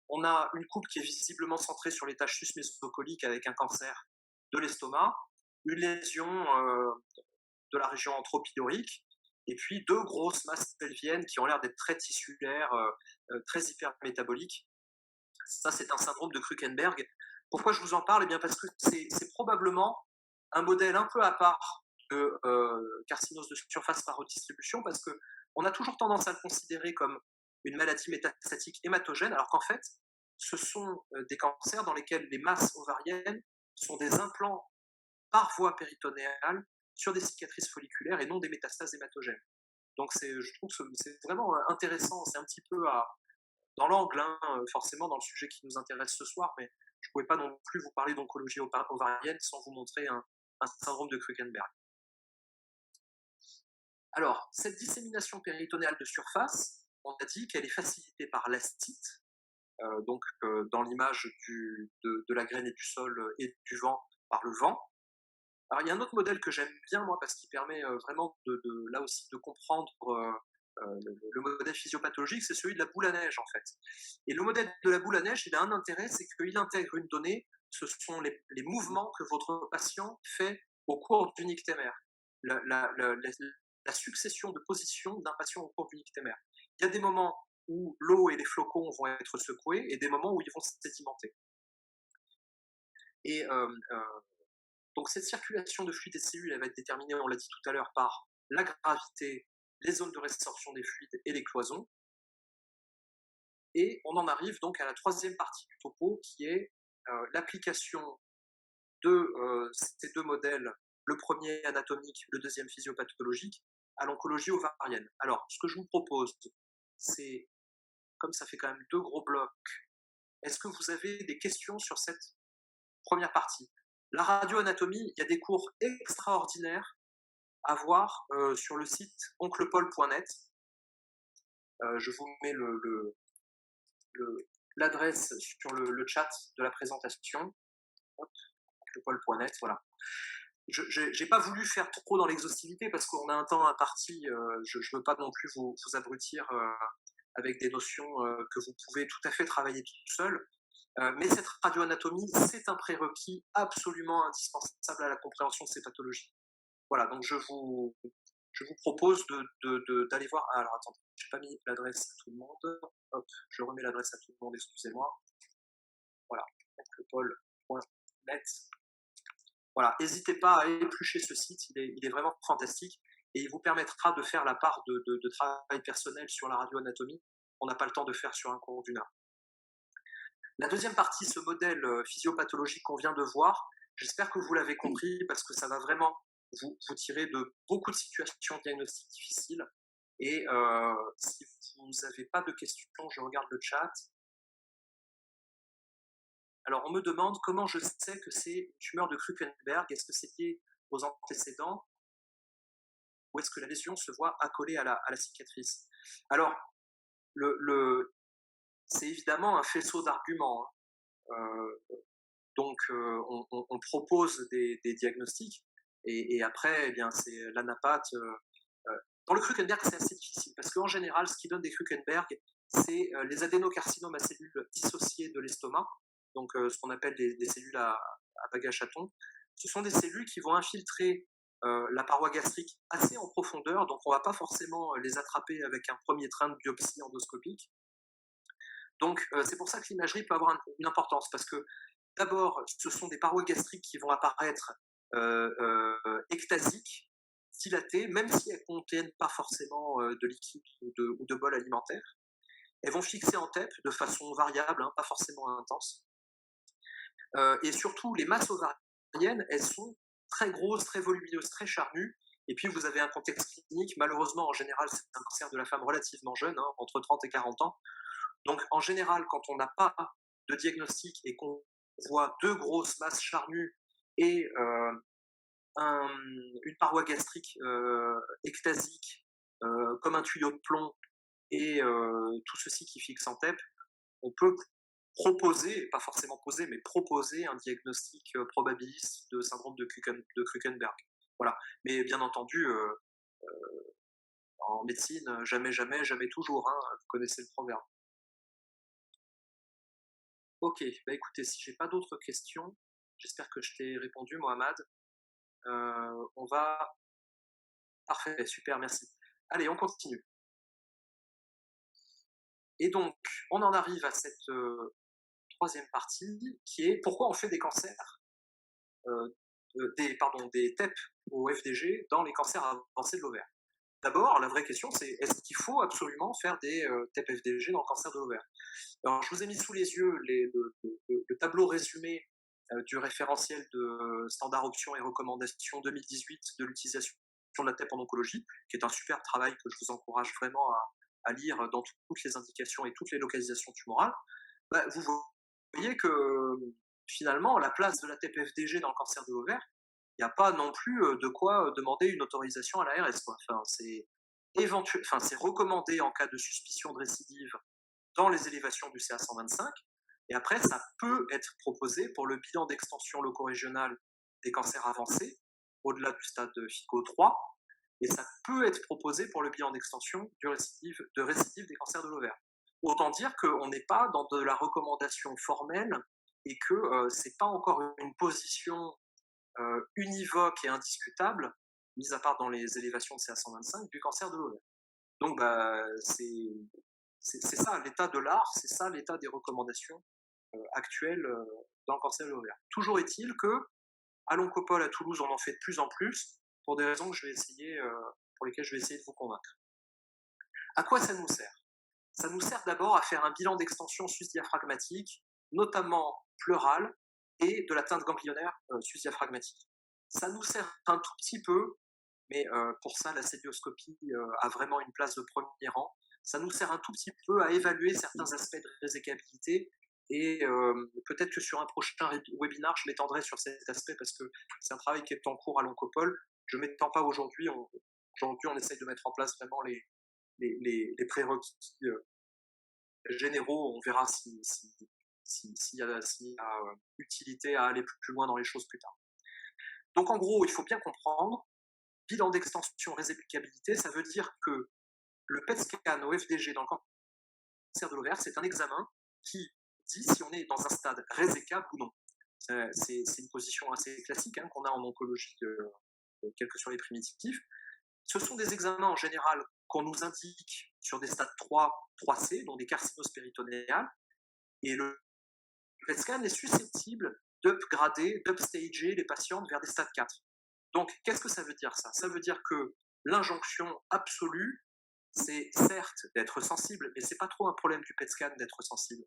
On a une coupe qui est visiblement centrée sur les taches sus-mésocoliques avec un cancer de l'estomac, une lésion de la région antropylorique, et puis 2 grosses masses pelviennes qui ont l'air d'être très tissulaires, très hypermétaboliques. Ça, c'est un syndrome de Krukenberg. Pourquoi je vous en parle? Eh bien parce que c'est probablement un modèle un peu à part de carcinose de surface par redistribution, parce qu'on a toujours tendance à le considérer comme une maladie métastatique hématogène, alors qu'en fait, ce sont des cancers dans lesquels les masses ovariennes sont des implants par voie péritonéale sur des cicatrices folliculaires et non des métastases hématogènes. Donc je trouve que c'est vraiment intéressant, c'est un petit peu dans l'angle, hein, forcément dans le sujet qui nous intéresse ce soir, mais je ne pouvais pas non plus vous parler d'oncologie ovarienne sans vous montrer un syndrome de Krukenberg. Alors, cette dissémination péritonéale de surface, on a dit qu'elle est facilitée par l'astite, dans l'image de la graine et du sol et du vent par le vent. Alors, il y a un autre modèle que j'aime bien, moi, parce qu'il permet vraiment là aussi de comprendre le modèle physiopathologique, c'est celui de la boule à neige, en fait. Et le modèle de la boule à neige, il a un intérêt, c'est qu'il intègre une donnée, ce sont les mouvements que votre patient fait au cours du nictémaire. La succession de positions d'un patient au cours du nictémaire. Il y a des moments où l'eau et les flocons vont être secoués et des moments où ils vont se sédimenter. Et donc cette circulation de fluides et de cellules, elle va être déterminée, on l'a dit tout à l'heure, par la gravité, les zones de résorption des fluides et les cloisons. Et on en arrive donc à la troisième partie du topo, qui est l'application de ces deux modèles, le premier anatomique, le deuxième physiopathologique, à l'oncologie ovarienne. Alors, ce que je vous propose, c'est, comme ça fait quand même deux gros blocs, est-ce que vous avez des questions sur cette première partie? La radioanatomie, il y a des cours extraordinaires à voir sur le site onclepol.net. Je vous mets l'adresse sur le chat de la présentation. Onclepol.net, voilà. Je n'ai pas voulu faire trop dans l'exhaustivité parce qu'on a un temps imparti. Je ne veux pas non plus vous abrutir avec des notions que vous pouvez tout à fait travailler tout seul. Mais cette radioanatomie, c'est un prérequis absolument indispensable à la compréhension de ces pathologies. Voilà, donc je vous propose d'aller voir. Alors attendez, je n'ai pas mis l'adresse à tout le monde. Hop, je remets l'adresse à tout le monde, excusez-moi. Voilà, onclepol.net. Voilà, n'hésitez pas à éplucher ce site, il est vraiment fantastique et il vous permettra de faire la part de travail personnel sur la radioanatomie. On n'a pas le temps de faire sur un cours d'une heure. La deuxième partie, ce modèle physiopathologique qu'on vient de voir, j'espère que vous l'avez compris parce que ça va vraiment vous tirer de beaucoup de situations diagnostiques difficiles. Et si vous n'avez pas de questions, je regarde le chat. Alors, on me demande comment je sais que c'est une tumeur de Krukenberg. Est-ce que c'est lié aux antécédents ou est-ce que la lésion se voit accolée à la cicatrice? Alors, c'est évidemment un faisceau d'arguments. Hein. Donc, on propose des diagnostics et après, eh bien, c'est l'anapathe. Dans le Krukenberg, c'est assez difficile parce qu'en général, ce qui donne des Krukenberg, c'est les adénocarcinomes à cellules dissociées de l'estomac, donc ce qu'on appelle des cellules à bague à chaton. Ce sont des cellules qui vont infiltrer la paroi gastrique assez en profondeur, donc on ne va pas forcément les attraper avec un premier train de biopsie endoscopique. Donc c'est pour ça que l'imagerie peut avoir une importance, parce que d'abord, ce sont des parois gastriques qui vont apparaître ectasiques, dilatées, même si elles ne contiennent pas forcément de liquide ou de bol alimentaire. Elles vont fixer en TEP de façon variable, hein, pas forcément intense. Et surtout, les masses ovariennes, elles sont très grosses, très volumineuses, très charnues. Et puis, vous avez un contexte clinique. Malheureusement, en général, c'est un cancer de la femme relativement jeune, hein, entre 30 et 40 ans. Donc, en général, quand on n'a pas de diagnostic et qu'on voit deux grosses masses charnues et une paroi gastrique ectasique, comme un tuyau de plomb, et tout ceci qui fixe en TEP, on peut proposer, pas forcément poser, mais proposer un diagnostic probabiliste de syndrome de Krukenberg. Voilà. Mais bien entendu, en médecine, jamais, jamais, jamais toujours. Hein, vous connaissez le proverbe. Ok, bah écoutez, si j'ai pas d'autres questions, j'espère que je t'ai répondu, Mohamed. On va... Parfait, super, merci. Allez, on continue. Et donc, on en arrive à cette troisième partie, qui est pourquoi on fait des cancers, des TEP au FDG dans les cancers avancés de l'ovaire. d'abord, la vraie question, c'est est-ce qu'il faut absolument faire des TEP-FDG dans le cancer de l'ovaire? Alors, je vous ai mis sous les yeux le tableau résumé du référentiel de standard options et recommandations 2018 de l'utilisation de la TEP en oncologie, qui est un super travail que je vous encourage vraiment à lire dans toutes les indications et toutes les localisations tumorales. Bah, vous voyez que finalement, la place de la TEP-FDG dans le cancer de l'ovaire, il n'y a pas non plus de quoi demander une autorisation à l'ARS. Enfin, c'est recommandé en cas de suspicion de récidive dans les élévations du CA125. Et après, ça peut être proposé pour le bilan d'extension loco-régional des cancers avancés, au-delà du stade FICO 3, et ça peut être proposé pour le bilan d'extension de récidive des cancers de l'ovaire. Autant dire qu'on n'est pas dans de la recommandation formelle et que ce n'est pas encore une position univoque et indiscutable, mis à part dans les élévations de CA125, du cancer de l'ovaire. Donc, bah, c'est ça l'état de l'art, c'est ça l'état des recommandations actuelles dans le cancer de l'ovaire. Toujours est-il que à l'Oncopole à Toulouse, on en fait de plus en plus, pour des raisons que pour lesquelles je vais essayer de vous convaincre. À quoi ça nous sert? Ça nous sert d'abord à faire un bilan d'extension sus-diaphragmatique, notamment pleural, et de l'atteinte ganglionnaire sus-diaphragmatique. Ça nous sert un tout petit peu, mais pour ça, la célioscopie a vraiment une place de premier rang. Ça nous sert un tout petit peu à évaluer certains aspects de résécabilité, et peut-être que sur un prochain webinaire, je m'étendrai sur cet aspect parce que c'est un travail qui est en cours à l'Oncopole. Je ne m'étends pas aujourd'hui. Aujourd'hui, on essaye de mettre en place vraiment les prérequis généraux. On verra s'il y a utilité à aller plus loin dans les choses plus tard. Donc en gros, il faut bien comprendre, bilan d'extension réséplicabilité, ça veut dire que le PET scan au FDG dans le cancer de l'ovaire, c'est un examen qui dit si on est dans un stade résécable ou non. C'est une position assez classique qu'on a en oncologie, quels que soient les primitifs. Ce sont des examens en général qu'on nous indique sur des stades 3, 3C, donc des carcinoses péritonéales, et le PET scan est susceptible d'upgrader, d'upstager les patientes vers des stades 4. Donc, qu'est-ce que ça veut dire ça? Ça veut dire que l'injonction absolue, c'est certes d'être sensible, mais ce n'est pas trop un problème du PET scan d'être sensible.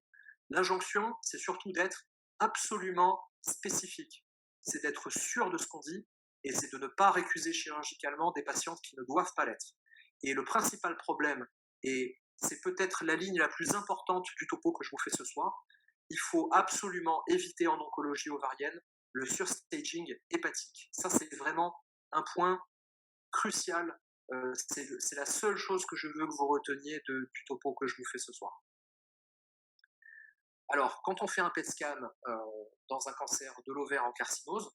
L'injonction, c'est surtout d'être absolument spécifique. C'est d'être sûr de ce qu'on dit et c'est de ne pas récuser chirurgicalement des patientes qui ne doivent pas l'être. Et le principal problème, et c'est peut-être la ligne la plus importante du topo que je vous fais ce soir, il faut absolument éviter en oncologie ovarienne le surstaging hépatique. Ça, c'est vraiment un point crucial. C'est la seule chose que je veux que vous reteniez du topo que je vous fais ce soir. Alors, quand on fait un PET scan dans un cancer de l'ovaire en carcinose,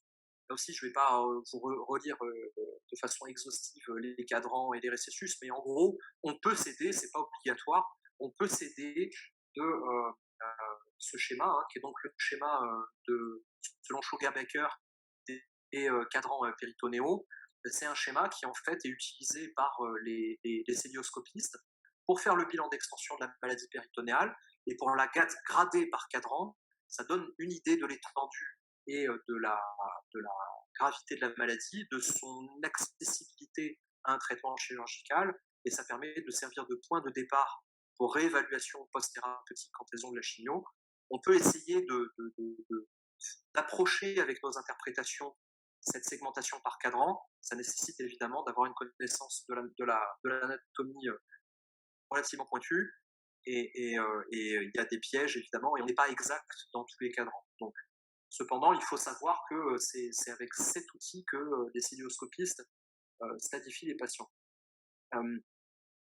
là aussi, je ne vais pas vous relire de façon exhaustive les cadrans et les récessus, mais en gros, on peut s'aider, c'est pas obligatoire, on peut s'aider de ce schéma, qui est donc le schéma selon Sugar-Baker des cadrans péritonéaux. C'est un schéma qui en fait est utilisé par les célioscopistes pour faire le bilan d'extension de la maladie péritonéale et pour la grader par cadran. Ça donne une idée de l'étendue et de la gravité de la maladie, de son accessibilité à un traitement chirurgical, et ça permet de servir de point de départ pour réévaluation post-thérapeutique en raison de la chimio. On peut essayer d'approcher avec nos interprétations cette segmentation par cadran. Ça nécessite évidemment d'avoir une connaissance de l'anatomie relativement pointue, et il y a des pièges évidemment, et on n'est pas exact dans tous les cadrans. Donc, cependant, il faut savoir que c'est avec cet outil que les célioscopistes stadifient les patients.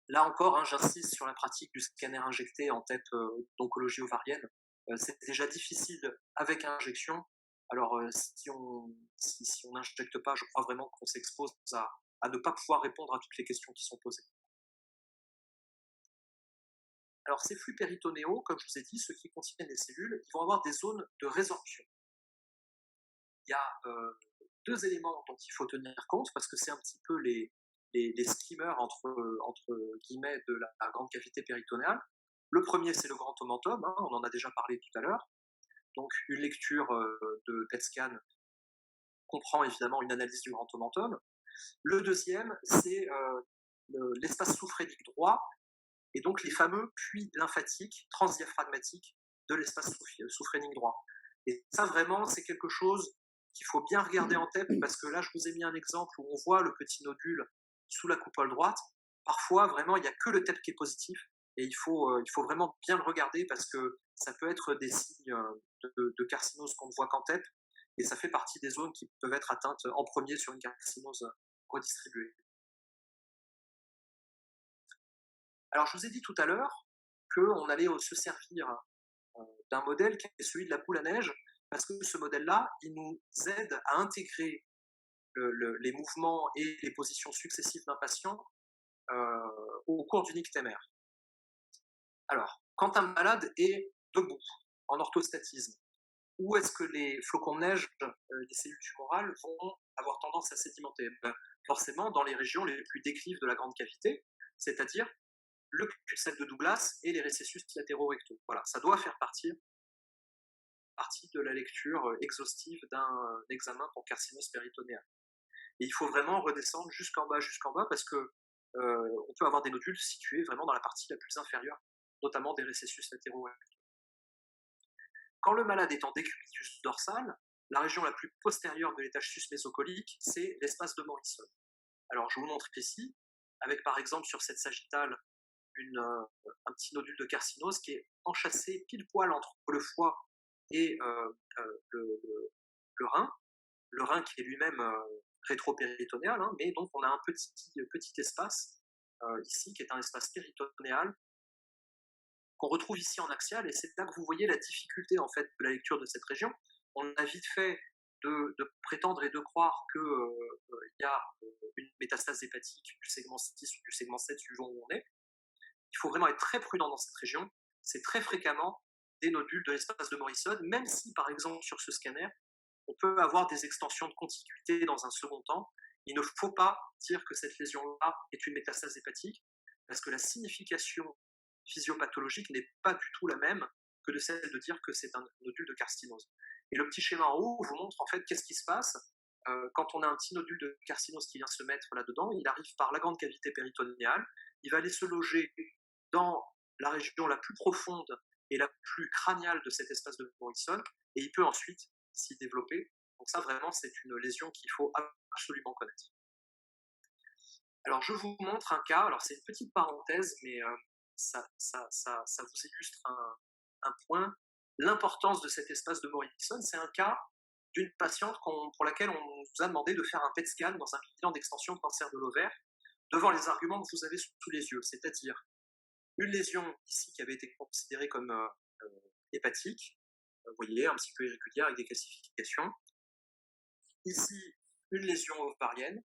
Là encore, j'insiste sur la pratique du scanner injecté en tête d'oncologie ovarienne. C'est déjà difficile avec injection. Alors, si on n'injecte pas, je crois vraiment qu'on s'expose à ne pas pouvoir répondre à toutes les questions qui sont posées. Alors, ces flux péritonéaux, comme je vous ai dit, ceux qui contiennent des cellules, ils vont avoir des zones de résorption. Il y a deux éléments dont il faut tenir compte, parce que c'est un petit peu les skimmers entre guillemets de la grande cavité péritonéale. Le premier, c'est le grand omentum, on en a déjà parlé tout à l'heure. Donc, une lecture de PET scan comprend évidemment une analyse du grand omentum. Le deuxième, c'est l'espace sous-phrénique droit et donc les fameux puits lymphatiques transdiaphragmatiques de l'espace sous-phrénique droit. Et ça, vraiment, c'est quelque chose qu'il faut bien regarder en tête, parce que là, je vous ai mis un exemple où on voit le petit nodule sous la coupole droite. Parfois, vraiment, il n'y a que le TEP qui est positif, et il faut vraiment bien le regarder, parce que ça peut être des signes de carcinose qu'on ne voit qu'en TEP, et ça fait partie des zones qui peuvent être atteintes en premier sur une carcinose redistribuée. Alors, je vous ai dit tout à l'heure qu'on allait se servir d'un modèle qui est celui de la boule à neige, parce que ce modèle-là, il nous aide à intégrer les mouvements et les positions successives d'un patient au cours d'une ictémère. Alors, quand un malade est debout, en orthostatisme, où est-ce que les flocons de neige, les cellules tumorales, vont avoir tendance à sédimenter? Forcément, dans les régions les plus déclives de la grande cavité, c'est-à-dire le cul-de-sac de Douglas et les récessus latéraux-rectaux. Voilà, ça doit faire partie de la lecture exhaustive d'un examen pour carcinose péritonéale. Et il faut vraiment redescendre jusqu'en bas, parce que on peut avoir des nodules situés vraiment dans la partie la plus inférieure, notamment des récessus latéraux. Quand le malade est en décubitus dorsal, la région la plus postérieure de l'étage sus-mésocolique, c'est l'espace de Morrison. Alors, je vous montre ici, avec par exemple sur cette sagittale, un petit nodule de carcinose qui est enchâssé pile poil entre le foie et le rein, qui est lui-même rétropéritonéal, hein, mais donc on a un petit espace ici qui est un espace péritonéal qu'on retrouve ici en axial, et c'est là que vous voyez la difficulté en fait de la lecture de cette région. On a vite fait de prétendre et de croire qu'il y a une métastase hépatique du segment 6 ou du segment 7 suivant où on est. Il faut vraiment être très prudent dans cette région. C'est très fréquemment des nodules de l'espace de Morrison, même si par exemple sur ce scanner, on peut avoir des extensions de contiguïté dans un second temps. Il ne faut pas dire que cette lésion-là est une métastase hépatique, parce que la signification physiopathologique n'est pas du tout la même que de celle de dire que c'est un nodule de carcinose. Et le petit schéma en haut vous montre en fait qu'est-ce qui se passe quand on a un petit nodule de carcinose qui vient se mettre là-dedans. Il arrive par la grande cavité péritonéale, il va aller se loger dans la région la plus profonde et la plus crâniale de cet espace de Morrison, et il peut ensuite s'y développer. Donc ça, vraiment, c'est une lésion qu'il faut absolument connaître. Alors, je vous montre un cas. Alors, c'est une petite parenthèse, mais ça vous illustre un point. L'importance de cet espace de Morrison, c'est un cas d'une patiente pour laquelle on vous a demandé de faire un PET scan dans un bilan d'extension de cancer de l'ovaire, devant les arguments que vous avez sous les yeux, c'est-à-dire une lésion ici qui avait été considérée comme hépatique, vous voyez, un petit peu irrégulière avec des calcifications. Ici, une lésion ovarienne,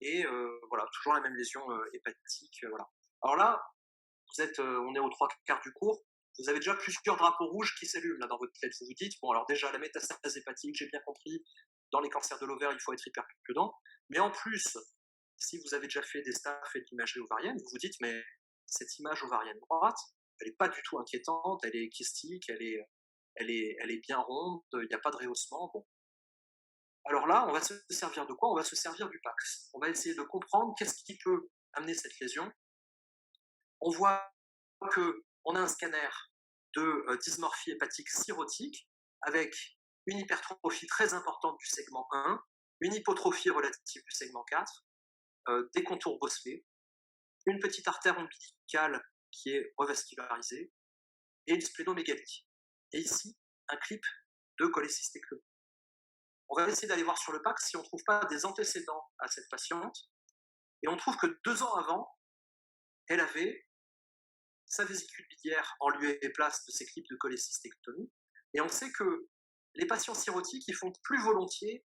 et voilà, toujours la même lésion hépatique. Voilà. Alors là, on est aux 3/4 du cours, vous avez déjà plusieurs drapeaux rouges qui s'allument là dans votre tête. Vous vous dites, bon, alors déjà, la métastase hépatique, j'ai bien compris, dans les cancers de l'ovaire, il faut être hyper prudent. Mais en plus, si vous avez déjà fait des staphs et de l'imagerie ovarienne, vous vous dites, mais cette image ovarienne droite, elle n'est pas du tout inquiétante, elle est kystique, elle est bien ronde, il n'y a pas de rehaussement. Bon. Alors là, on va se servir de quoi? On va se servir du PAX. On va essayer de comprendre qu'est-ce qui peut amener cette lésion. On voit qu'on a un scanner de dysmorphie hépatique cirrhotique avec une hypertrophie très importante du segment 1, une hypotrophie relative du segment 4, des contours bosselés, une petite artère ombilicale qui est revascularisée, et une splénomégalie. Et ici, un clip de cholécystéctomie. On va essayer d'aller voir sur le PAC si on ne trouve pas des antécédents à cette patiente, et on trouve que 2 ans avant, elle avait sa vésicule biliaire en lieu et place de ces clips de cholécystectomie, et on sait que les patients cirrhotiques, ils font plus volontiers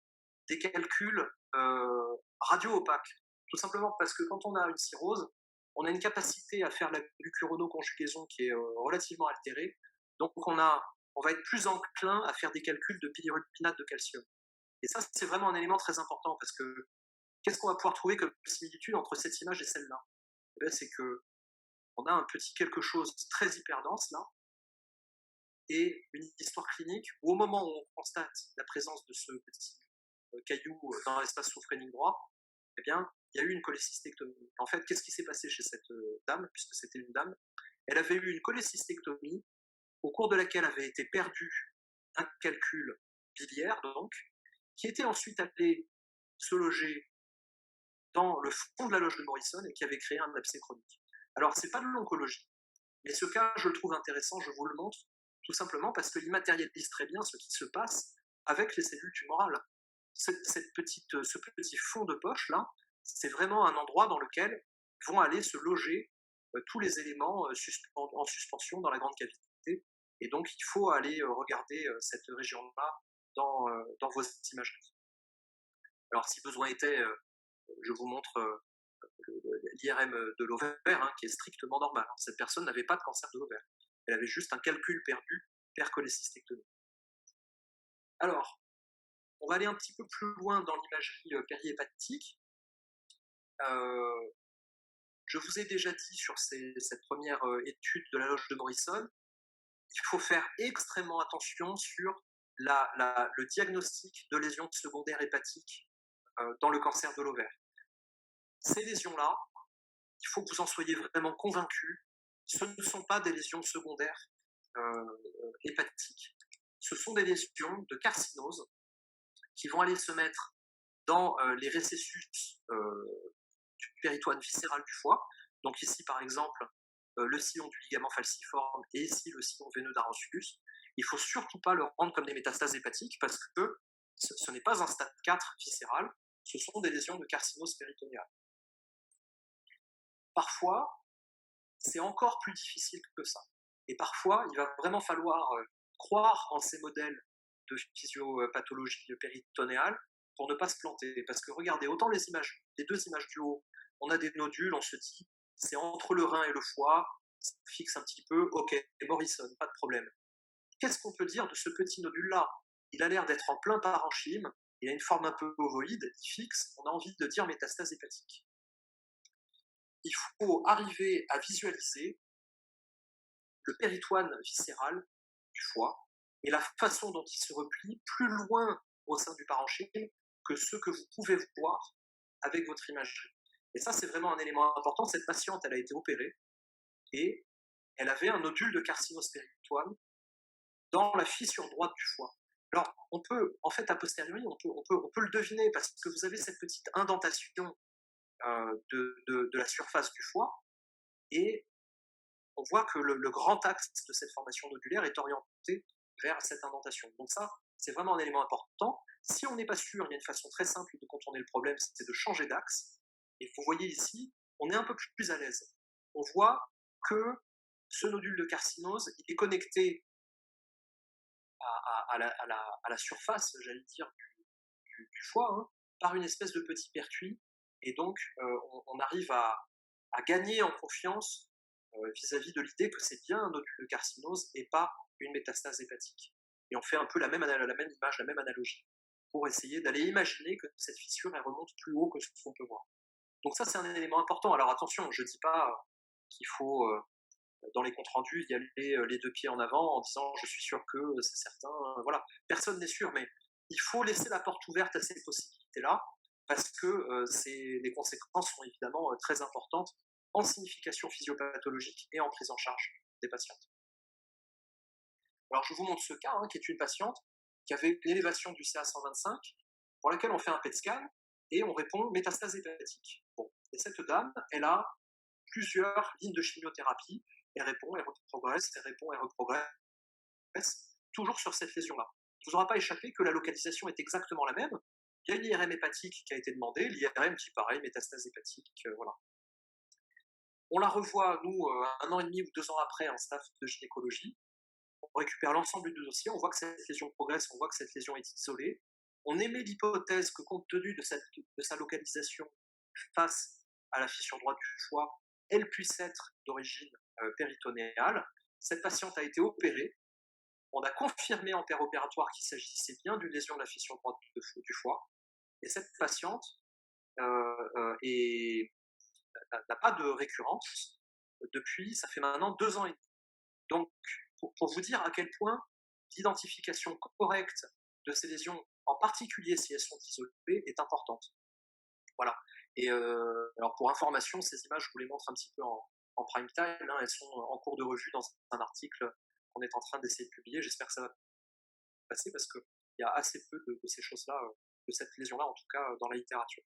des calculs radio-opaques, tout simplement parce que quand on a une cirrhose, on a une capacité à faire la glucuronoconjugaison qui est relativement altérée, donc on va être plus enclin à faire des calculs de pyrrolipinate de calcium. Et ça, c'est vraiment un élément très important, parce que qu'est-ce qu'on va pouvoir trouver comme similitude entre cette image et celle-là? C'est qu'on a un petit quelque chose très hyperdense là, et une histoire clinique où au moment où on constate la présence de ce petit caillou dans l'espace sous-phrénique droit, eh bien, il y a eu une cholécystectomie. En fait, qu'est-ce qui s'est passé chez cette dame, puisque c'était une dame? Elle avait eu une cholécystectomie au cours de laquelle avait été perdu un calcul biliaire, donc, qui était ensuite appelé se loger dans le fond de la loge de Morrison et qui avait créé un abcès chronique. Alors, c'est pas de l'oncologie, mais ce cas, je le trouve intéressant, je vous le montre, tout simplement parce qu'il matérialise très bien ce qui se passe avec les cellules tumorales. Ce petit fond de poche là, c'est vraiment un endroit dans lequel vont aller se loger tous les éléments en suspension dans la grande cavité. Et donc, il faut aller regarder cette région-là dans vos imageries. Alors, si besoin était, je vous montre l'IRM de l'ovaire, hein, qui est strictement normal. Cette personne n'avait pas de cancer de l'ovaire. Elle avait juste un calcul perdu per cholécystectomie. Alors, on va aller un petit peu plus loin dans l'imagerie périhépatique. Je vous ai déjà dit sur cette première étude de la loge de Morrison, il faut faire extrêmement attention sur le diagnostic de lésions secondaires hépatiques dans le cancer de l'ovaire. Ces lésions-là, il faut que vous en soyez vraiment convaincus, ce ne sont pas des lésions secondaires hépatiques. Ce sont des lésions de carcinose qui vont aller se mettre dans les récessus du péritoine viscéral du foie. Donc ici, par exemple, le sillon du ligament falciforme et ici le sillon veineux d'Arensius. Il ne faut surtout pas le rendre comme des métastases hépatiques parce que ce n'est pas un stade 4 viscéral, ce sont des lésions de carcinose péritonéale. Parfois, c'est encore plus difficile que ça. Et parfois, il va vraiment falloir croire en ces modèles de physiopathologie péritonéale pour ne pas se planter. Parce que regardez, autant les deux images du haut, on a des nodules, on se dit, c'est entre le rein et le foie, ça fixe un petit peu, ok, Morrison, pas de problème. Qu'est-ce qu'on peut dire de ce petit nodule-là? Il a l'air d'être en plein parenchyme, il a une forme un peu ovoïde, il fixe, on a envie de dire métastase hépatique. Il faut arriver à visualiser le péritoine viscéral du foie et la façon dont il se replie plus loin au sein du parenchyme que ce que vous pouvez voir avec votre imagerie. Et ça, c'est vraiment un élément important. Cette patiente, elle a été opérée et elle avait un nodule de carcinose péritoine dans la fissure droite du foie. Alors, on peut, en fait, a posteriori, on peut le deviner parce que vous avez cette petite indentation de la surface du foie et on voit que le grand axe de cette formation nodulaire est orienté vers cette indentation. Donc ça, c'est vraiment un élément important. Si on n'est pas sûr, il y a une façon très simple de contourner le problème, c'est de changer d'axe. Et vous voyez ici, on est un peu plus à l'aise. On voit que ce nodule de carcinose, il est connecté à la surface, j'allais dire, du foie, hein, par une espèce de petit pertuis. Et donc, on arrive à gagner en confiance vis-à-vis de l'idée que c'est bien un nodule de carcinose et pas une métastase hépatique. Et on fait un peu la même image, la même analogie, pour essayer d'aller imaginer que cette fissure elle remonte plus haut que ce qu'on peut voir. Donc ça, c'est un élément important. Alors attention, je ne dis pas qu'il faut, dans les comptes rendus, y aller les deux pieds en avant en disant je suis sûr que c'est certain. Voilà, personne n'est sûr, mais il faut laisser la porte ouverte à ces possibilités-là, parce que les conséquences sont évidemment très importantes en signification physiopathologique et en prise en charge des patientes. Alors je vous montre ce cas, hein, qui est une patiente qui avait une élévation du CA125, pour laquelle on fait un PET scan et on répond métastase hépatique. Bon. Et cette dame, elle a plusieurs lignes de chimiothérapie, elle répond, elle reprogresse, elle répond, elle reprogresse, toujours sur cette lésion-là. Il ne vous aura pas échappé que la localisation est exactement la même. Il y a une IRM hépatique qui a été demandée, l'IRM qui, pareil, métastase hépatique, voilà. On la revoit, nous, 1 an et demi ou 2 ans après, en staff de gynécologie. On récupère l'ensemble du dossier, on voit que cette lésion progresse, on voit que cette lésion est isolée. On émet l'hypothèse que compte tenu de sa localisation face à la fissure droite du foie, elle puisse être d'origine péritonéale. Cette patiente a été opérée. On a confirmé en péropératoire qu'il s'agissait bien d'une lésion de la fissure droite du foie. Et cette patiente n'a pas de récurrence depuis, ça fait maintenant 2 ans et demi. Donc, pour vous dire à quel point l'identification correcte de ces lésions, en particulier si elles sont isolées, est importante. Voilà. Et alors pour information, ces images, je vous les montre un petit peu en prime time, hein, elles sont en cours de revue dans un article qu'on est en train d'essayer de publier. J'espère que ça va passer parce qu'il y a assez peu de ces choses-là, de cette lésion-là, en tout cas dans la littérature.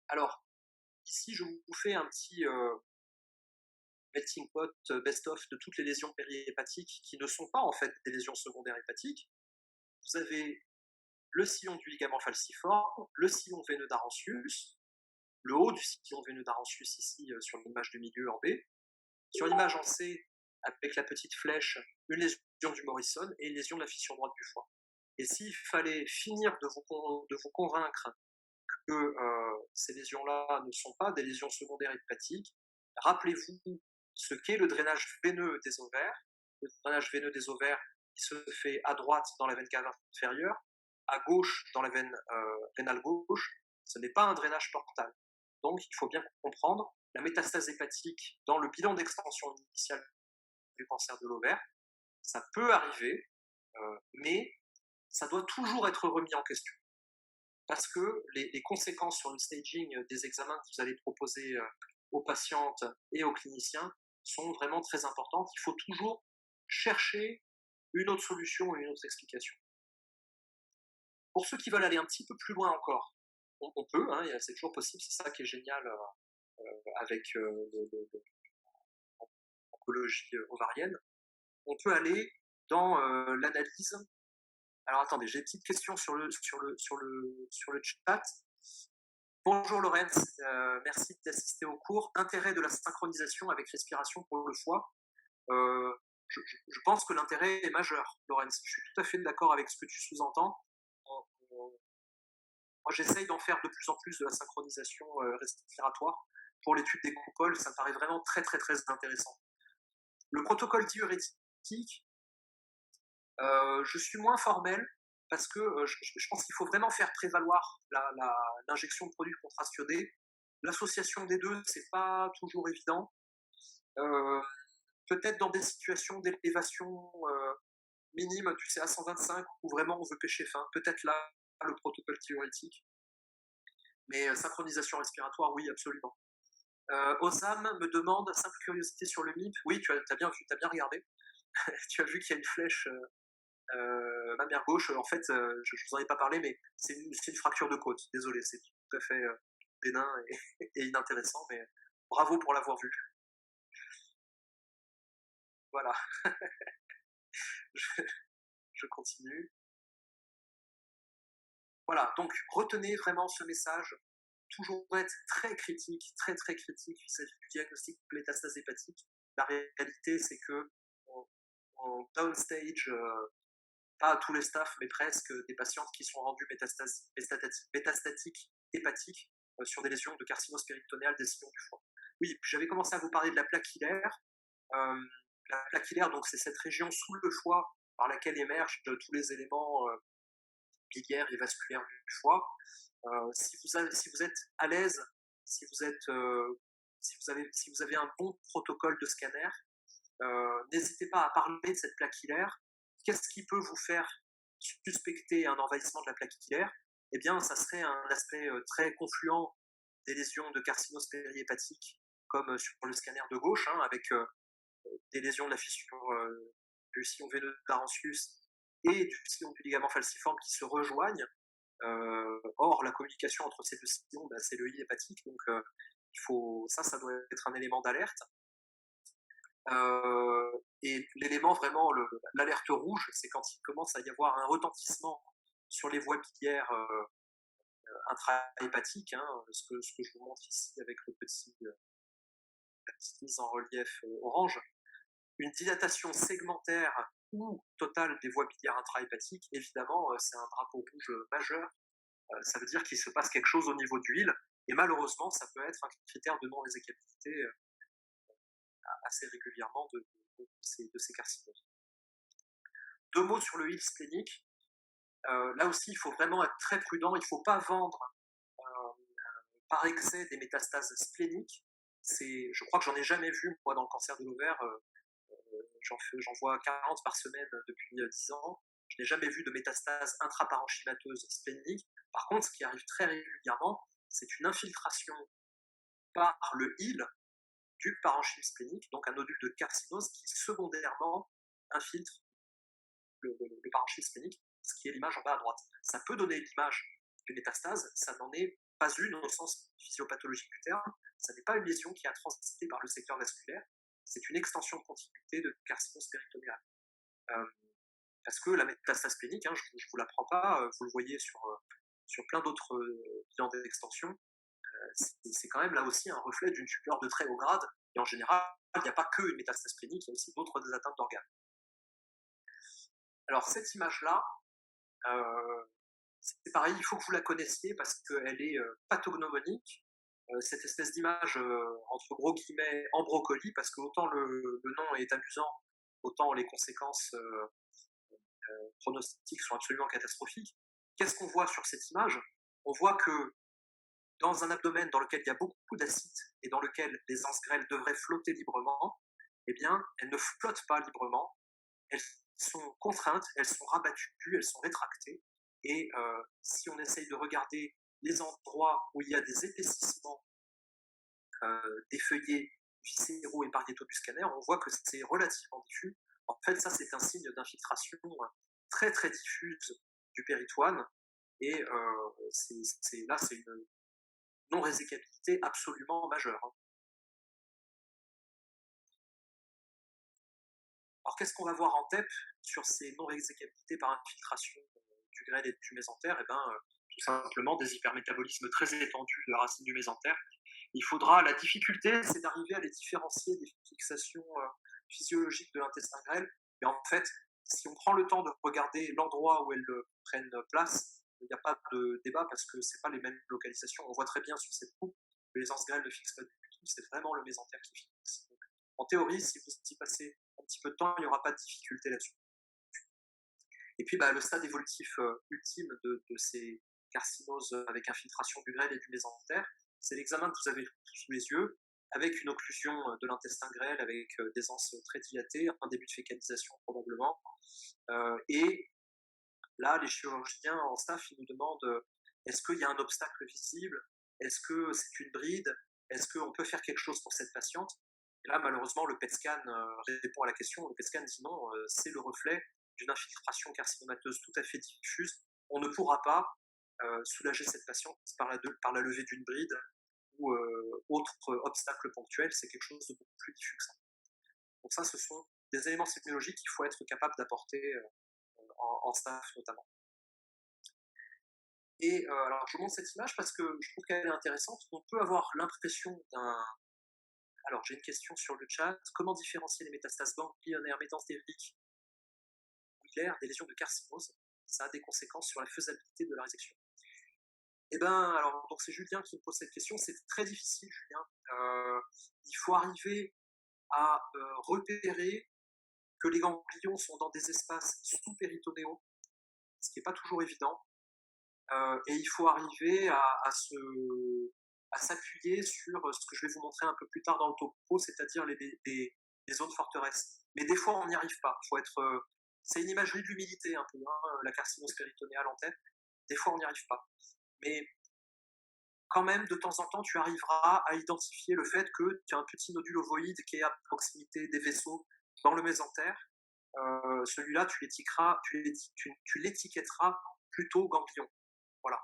Alors, ici, je vous fais un petit melting pot best-of de toutes les lésions périhépatiques qui ne sont pas en fait des lésions secondaires hépatiques. Vous avez le sillon du ligament falciforme, le sillon veineux d'Arancius, le haut du sillon veineux d'Arancius ici sur l'image de milieu en B, sur l'image en C avec la petite flèche, une lésion du Morrison et une lésion de la fissure droite du foie. Et s'il fallait finir de vous convaincre que ces lésions-là ne sont pas des lésions secondaires hépatiques, rappelez-vous ce qu'est le drainage veineux des ovaires. Le drainage veineux des ovaires qui se fait à droite dans la veine cave inférieure, à gauche dans la veine rénale gauche. Ce n'est pas un drainage portal. Donc il faut bien comprendre la métastase hépatique dans le bilan d'extension initiale du cancer de l'ovaire. Ça peut arriver, mais ça doit toujours être remis en question. Parce que les conséquences sur le staging des examens que vous allez proposer aux patientes et aux cliniciens sont vraiment très importantes. Il faut toujours chercher une autre solution ou une autre explication. Pour ceux qui veulent aller un petit peu plus loin encore, on peut, hein, c'est toujours possible, c'est ça qui est génial avec l'oncologie ovarienne. On peut aller dans l'analyse. Alors attendez, j'ai une petite question sur le chat. Bonjour Laurence, merci d'assister au cours. Intérêt de la synchronisation avec respiration pour le foie. Je pense que l'intérêt est majeur, Laurence. Je suis tout à fait d'accord avec ce que tu sous-entends. Moi, j'essaye d'en faire de plus en plus de la synchronisation respiratoire. Pour l'étude des coupoles, ça me paraît vraiment très, très, très intéressant. Le protocole diurétique, je suis moins formel parce que je pense qu'il faut vraiment faire prévaloir l'injection de produits contrastiodés. L'association des deux, c'est pas toujours évident. Peut-être dans des situations d'élévation minime, tu sais, à 125, où vraiment on veut pêcher fin, peut-être là, le protocole diurétique. Mais synchronisation respiratoire, oui, absolument. Osam me demande, simple curiosité sur le MIP, oui, tu as bien vu, tu as bien regardé. Tu as vu qu'il y a une flèche mammaire gauche, en fait, je ne vous en ai pas parlé, mais c'est une fracture de côte. Désolé, c'est tout à fait bénin et inintéressant, mais bravo pour l'avoir vu. Voilà. je continue. Voilà, donc retenez vraiment ce message. Toujours être très critique, très très critique vis-à-vis du diagnostic de métastase hépatique. La réalité, c'est que en downstage, pas à tous les staffs, mais presque, des patientes qui sont rendues métastatiques hépatiques sur des lésions de carcinose péritonéale des sillons du foie. Oui, j'avais commencé à vous parler de la plaque hilaire. La plaque hilaire, donc, c'est cette région sous le foie par laquelle émergent tous les éléments biliaires et vasculaires du foie. Si vous êtes à l'aise, si vous avez un bon protocole de scanner, n'hésitez pas à parler de cette plaque hilaire. Qu'est-ce qui peut vous faire suspecter un envahissement de la plaque hilaire? Eh bien, ça serait un aspect très confluent des lésions de carcinose périhépatique, comme sur le scanner de gauche, hein, avec des lésions de la fissure du sillon veineux d'Arancius et du sillon du ligament falciforme qui se rejoignent. Or, la communication entre ces deux sillons, bah, c'est le I hépatique, donc ça doit être un élément d'alerte. Et l'élément vraiment, l'alerte rouge, c'est quand il commence à y avoir un retentissement sur les voies biliaires intra-hépatiques, hein, ce que je vous montre ici avec la petite mise en relief orange. Une dilatation segmentaire ou totale des voies biliaires intra-hépatiques, évidemment, c'est un drapeau rouge majeur. Ça veut dire qu'il se passe quelque chose au niveau du hile, et malheureusement, ça peut être un critère de non-résecabilité assez régulièrement de ces carcinoses. 2 mots sur le hile splénique. Là aussi, il faut vraiment être très prudent. Il ne faut pas vendre par excès des métastases spléniques. Je crois que j'en ai jamais vu, moi, dans le cancer de l'ovaire. J'en vois 40 par semaine depuis 10 ans. Je n'ai jamais vu de métastase intraparenchymateuse splénique. Par contre, ce qui arrive très régulièrement, c'est une infiltration par le HIL du parenchyme splénique, donc un nodule de carcinose qui secondairement infiltre le parenchyme splénique, ce qui est l'image en bas à droite. Ça peut donner l'image d'une métastase, ça n'en est pas une au sens physiopathologique du terme, ça n'est pas une lésion qui a transité par le secteur vasculaire, c'est une extension de continuité de carcinose péritonéale. Parce que la métastase splénique, je ne vous l'apprends pas, vous le voyez sur plein d'autres bilans d'extension, c'est quand même là aussi un reflet d'une tumeur de très haut grade, et en général, il n'y a pas que une métastase splénique, il y a aussi d'autres atteintes d'organes. Alors cette image-là, c'est pareil, il faut que vous la connaissiez parce qu'elle est pathognomonique, cette espèce d'image entre gros guillemets en brocoli, parce que autant le nom est amusant, autant les conséquences pronostiques sont absolument catastrophiques. Qu'est-ce qu'on voit sur cette image? On voit que dans un abdomen dans lequel il y a beaucoup d'acide et dans lequel les anses grêles devraient flotter librement, eh bien, elles ne flottent pas librement, elles sont contraintes, elles sont rabattues, elles sont rétractées, et si on essaye de regarder les endroits où il y a des épaississements des feuillets viscéraux et pariétaux du scanner, on voit que c'est relativement diffus. En fait, ça, c'est un signe d'infiltration très très diffuse du péritoine, et là, c'est une non-résicabilité absolument majeure. Alors, qu'est-ce qu'on va voir en TEP sur ces non-résicabilités par infiltration du grêle et du mésentère? Eh bien, tout simplement des hypermétabolismes très étendus de la racine du mésentère. La difficulté, c'est d'arriver à les différencier des fixations physiologiques de l'intestin grêle. Et en fait, si on prend le temps de regarder l'endroit où elles prennent place, il n'y a pas de débat parce que ce n'est pas les mêmes localisations. On voit très bien sur cette coupe que les anses grêles ne fixent pas du tout, c'est vraiment le mésentère qui fixe. Donc, en théorie, si vous y passez un petit peu de temps, il n'y aura pas de difficulté là-dessus. Et puis, le stade évolutif ultime de ces carcinoses avec infiltration du grêle et du mésentère, c'est l'examen que vous avez sous les yeux, avec une occlusion de l'intestin grêle, avec des anses très dilatées, un début de fécalisation probablement. Et là, les chirurgiens en staff, ils nous demandent est-ce qu'il y a un obstacle visible? Est-ce que c'est une bride? Est-ce qu'on peut faire quelque chose pour cette patiente? Et là, malheureusement, le PET scan répond à la question. Le PET scan dit non, c'est le reflet d'une infiltration carcinomateuse tout à fait diffuse. On ne pourra pas soulager cette patiente par la levée d'une bride ou autre obstacle ponctuel. C'est quelque chose de beaucoup plus diffus que ça. Donc ça, ce sont des éléments sémiologiques qu'il faut être capable d'apporter en staff notamment. Et alors, je vous montre cette image parce que je trouve qu'elle est intéressante. On peut avoir l'impression d'un... Alors, j'ai une question sur le chat. Comment différencier les métastases ganglionnaires métastériques des lésions de carcinose? Ça a des conséquences sur la faisabilité de la résection. Eh bien, alors, donc c'est Julien qui me pose cette question. C'est très difficile, Julien. Il faut arriver à repérer que les ganglions sont dans des espaces sous-péritonéaux, ce qui n'est pas toujours évident. Et il faut arriver à s'appuyer sur ce que je vais vous montrer un peu plus tard dans le topo, c'est-à-dire les zones forteresses. Mais des fois, on n'y arrive pas. C'est une imagerie de l'humidité un peu, la carcinose péritonéale en tête. Des fois, on n'y arrive pas. Mais quand même, de temps en temps, tu arriveras à identifier le fait que tu as un petit nodule ovoïde qui est à proximité des vaisseaux dans le mésentère. Celui-là, tu l'étiquetteras plutôt ganglion. Voilà.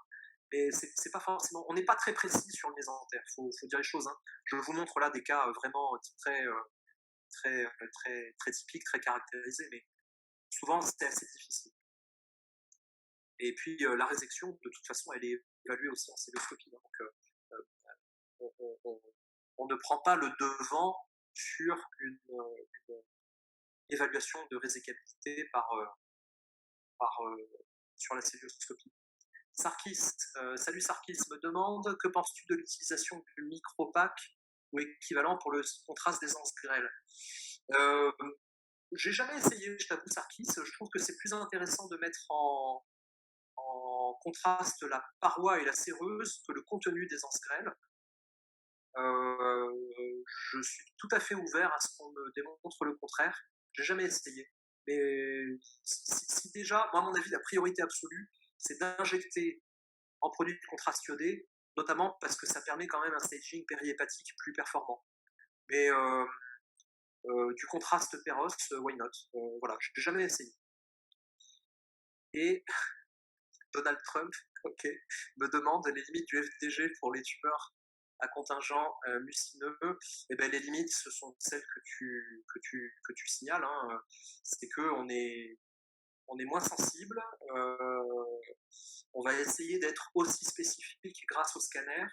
Mais c'est pas forcément. On n'est pas très précis sur le mésentère, faut dire les choses. Je vous montre là des cas vraiment très typiques, très caractérisés, mais souvent c'est assez difficile. Et puis la résection, de toute façon, elle est évaluée aussi en célioscopie. Donc on ne prend pas le devant sur une évaluation de résécabilité sur la célioscopie. Sarkis, salut Sarkis, me demande que penses-tu de l'utilisation du micro-pack ou équivalent pour le contraste des anses grêles? J'ai jamais essayé, je t'avoue Sarkis, je trouve que c'est plus intéressant de mettre en contraste la paroi et la séreuse que le contenu des anses grêles. Je suis tout à fait ouvert à ce qu'on me démontre le contraire, j'ai jamais essayé, Mais si déjà, moi, à mon avis, la priorité absolue, c'est d'injecter en produit de contraste iodé, notamment parce que ça permet quand même un staging périhépatique plus performant. Mais du contraste Peros, why not? Voilà, je n'ai jamais essayé. Et Donald Trump, ok, me demande les limites du FDG pour les tumeurs à contingent mucineux. Et ben les limites, ce sont celles que tu signales. Hein. C'est qu'on on est moins sensible. On va essayer d'être aussi spécifique grâce au scanner.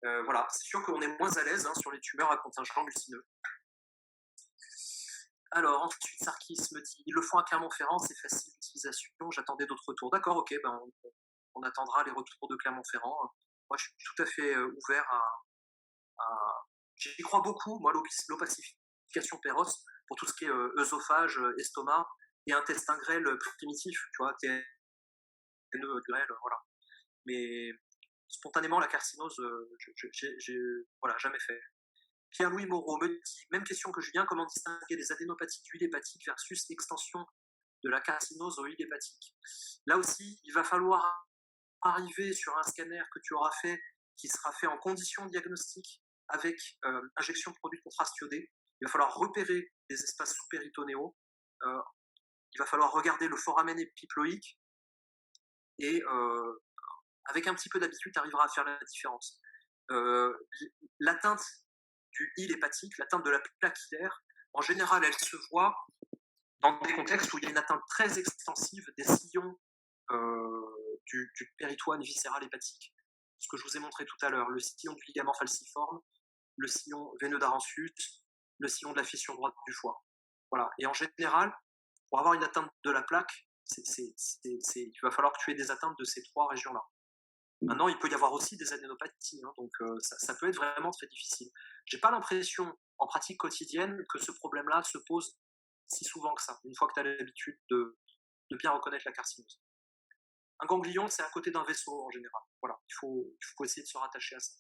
Voilà, c'est sûr qu'on est moins à l'aise hein, sur les tumeurs à contingent mucineux. Alors, ensuite, Sarkis me dit ils le font à Clermont-Ferrand, c'est facile d'utilisation, j'attendais d'autres retours. D'accord, ok, ben on attendra les retours de Clermont-Ferrand. Moi, je suis tout à fait ouvert à... J'y crois beaucoup, moi, l'opacification Péros, pour tout ce qui est œsophage, estomac et intestin grêle primitif, tu vois, TNE, grêle, voilà. Mais spontanément, la carcinose, j'ai voilà, jamais fait. Pierre-Louis Moreau me dit, même question que Julien, comment distinguer les adénopathies d'huile hépatique versus extension de la carcinose aux huiles hépatiques? Là aussi, il va falloir arriver sur un scanner que tu auras fait, qui sera fait en conditions diagnostiques avec injection de produits de contraste iodé. Il va falloir repérer les espaces sous-péritonéaux. Il va falloir regarder le foramen épiploïque et avec un petit peu d'habitude, tu arriveras à faire la différence. L'atteinte du hile hépatique, l'atteinte de la plaque hilaire, en général, elle se voit dans des contextes où il y a une atteinte très extensive des sillons du péritoine viscéral hépatique. Ce que je vous ai montré tout à l'heure, le sillon du ligament falciforme, le sillon veineux d'Arensus, le sillon de la fissure droite du foie. Voilà. Et en général, pour avoir une atteinte de la plaque, il va falloir que tu aies des atteintes de ces trois régions-là. Maintenant, il peut y avoir aussi des adénopathies, hein, donc ça peut être vraiment très difficile. J'ai pas l'impression, en pratique quotidienne, que ce problème-là se pose si souvent que ça, une fois que tu as l'habitude de bien reconnaître la carcinose. Un ganglion, c'est à côté d'un vaisseau en général. Voilà, il faut essayer de se rattacher à ça.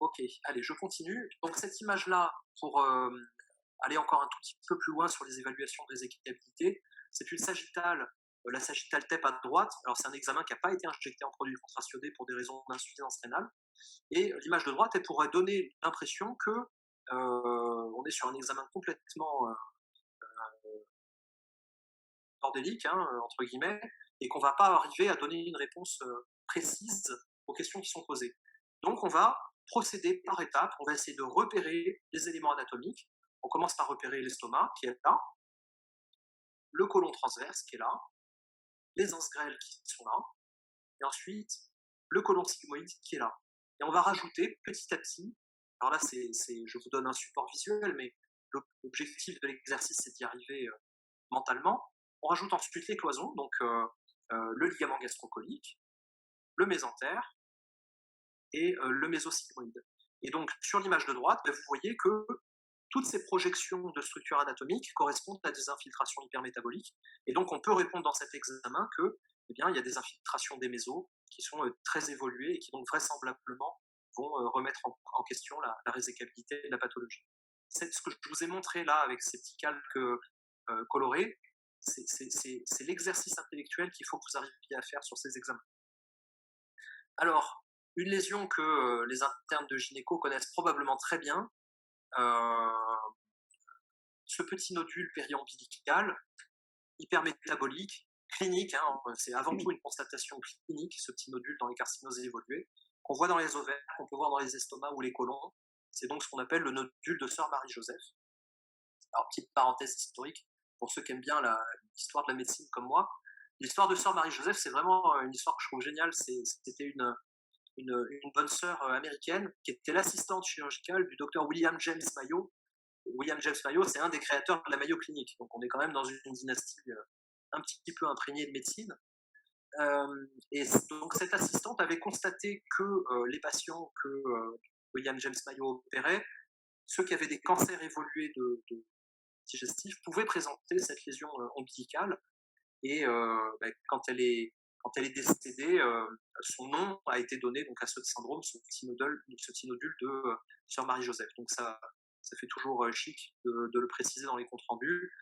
Ok, allez, je continue. Donc cette image-là, pour aller encore un tout petit peu plus loin sur les évaluations de résecabilité, c'est une sagittale, la sagittale TEP à droite. Alors c'est un examen qui n'a pas été injecté en produit contraste iodé pour des raisons d'insuffisance rénale. Et l'image de droite, elle pourrait donner l'impression que on est sur un examen complètement bordélique, hein, entre guillemets, et qu'on ne va pas arriver à donner une réponse précise aux questions qui sont posées. Donc on va procéder par étapes, on va essayer de repérer les éléments anatomiques. On commence par repérer l'estomac qui est là, le côlon transverse qui est là, les anses grêles qui sont là, et ensuite le côlon sigmoïde qui est là. Et on va rajouter petit à petit, alors là je vous donne un support visuel, mais l'objectif de l'exercice c'est d'y arriver mentalement. On rajoute ensuite les cloisons, donc le ligament gastrocolique, le mésentère et le mésosigmoïde. Et donc sur l'image de droite, vous voyez que toutes ces projections de structure anatomique correspondent à des infiltrations hypermétaboliques. Et donc on peut répondre dans cet examen que, eh bien, il y a des infiltrations des mésos qui sont très évoluées et qui donc vraisemblablement vont remettre en question la résécabilité de la pathologie. C'est ce que je vous ai montré là avec ces petits calques colorés. C'est l'exercice intellectuel qu'il faut que vous arriviez à faire sur ces examens. Alors, une lésion que les internes de gynéco connaissent probablement très bien, ce petit nodule périombilical, hypermétabolique, clinique, hein, c'est avant tout une constatation clinique, ce petit nodule dans les carcinoses évoluées, qu'on voit dans les ovaires, qu'on peut voir dans les estomacs ou les côlons. C'est donc ce qu'on appelle le nodule de Sœur Marie-Joseph. Alors, petite parenthèse historique, pour ceux qui aiment bien l'histoire de la médecine comme moi, l'histoire de Sœur Marie-Joseph, c'est vraiment une histoire que je trouve géniale. C'était une bonne sœur américaine qui était l'assistante chirurgicale du docteur William James Mayo. William James Mayo, c'est un des créateurs de la Mayo Clinic. Donc on est quand même dans une dynastie un petit peu imprégnée de médecine. Et donc cette assistante avait constaté que les patients que William James Mayo opérait, ceux qui avaient des cancers évolués de digestifs, pouvaient présenter cette lésion ombilicale. Et quand elle est décédée, son nom a été donné donc à ce syndrome, ce petit nodule de Sœur Marie-Joseph. Donc ça Ça fait toujours chic de le préciser dans les comptes rendus.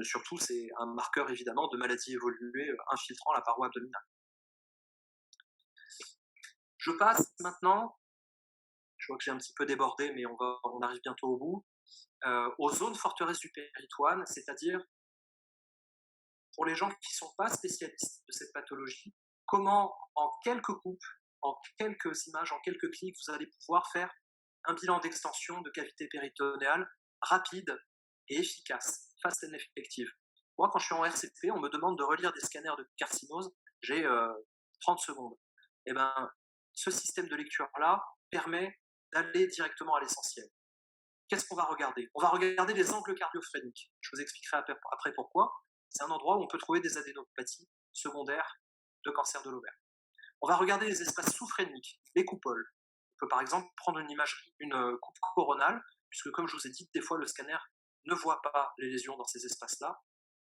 Surtout, c'est un marqueur évidemment de maladie évoluée infiltrant la paroi abdominale. Je passe maintenant, je vois que j'ai un petit peu débordé, mais on arrive bientôt au bout, aux zones forteresses du péritoine, c'est-à-dire pour les gens qui ne sont pas spécialistes de cette pathologie, comment en quelques coupes, en quelques images, en quelques clics, vous allez pouvoir faire un bilan d'extension de cavité péritonéale rapide et efficace, fast and effective. Moi, quand je suis en RCP, on me demande de relire des scanners de carcinose, j'ai 30 secondes. Et ben, ce système de lecture-là permet d'aller directement à l'essentiel. Qu'est-ce qu'on va regarder? On va regarder les angles cardiophréniques. Je vous expliquerai après pourquoi. C'est un endroit où on peut trouver des adénopathies secondaires de cancer de l'ovaire. On va regarder les espaces sous-phréniques, les coupoles. On peut par exemple prendre une imagerie, une coupe coronale, puisque comme je vous ai dit, des fois le scanner ne voit pas les lésions dans ces espaces-là,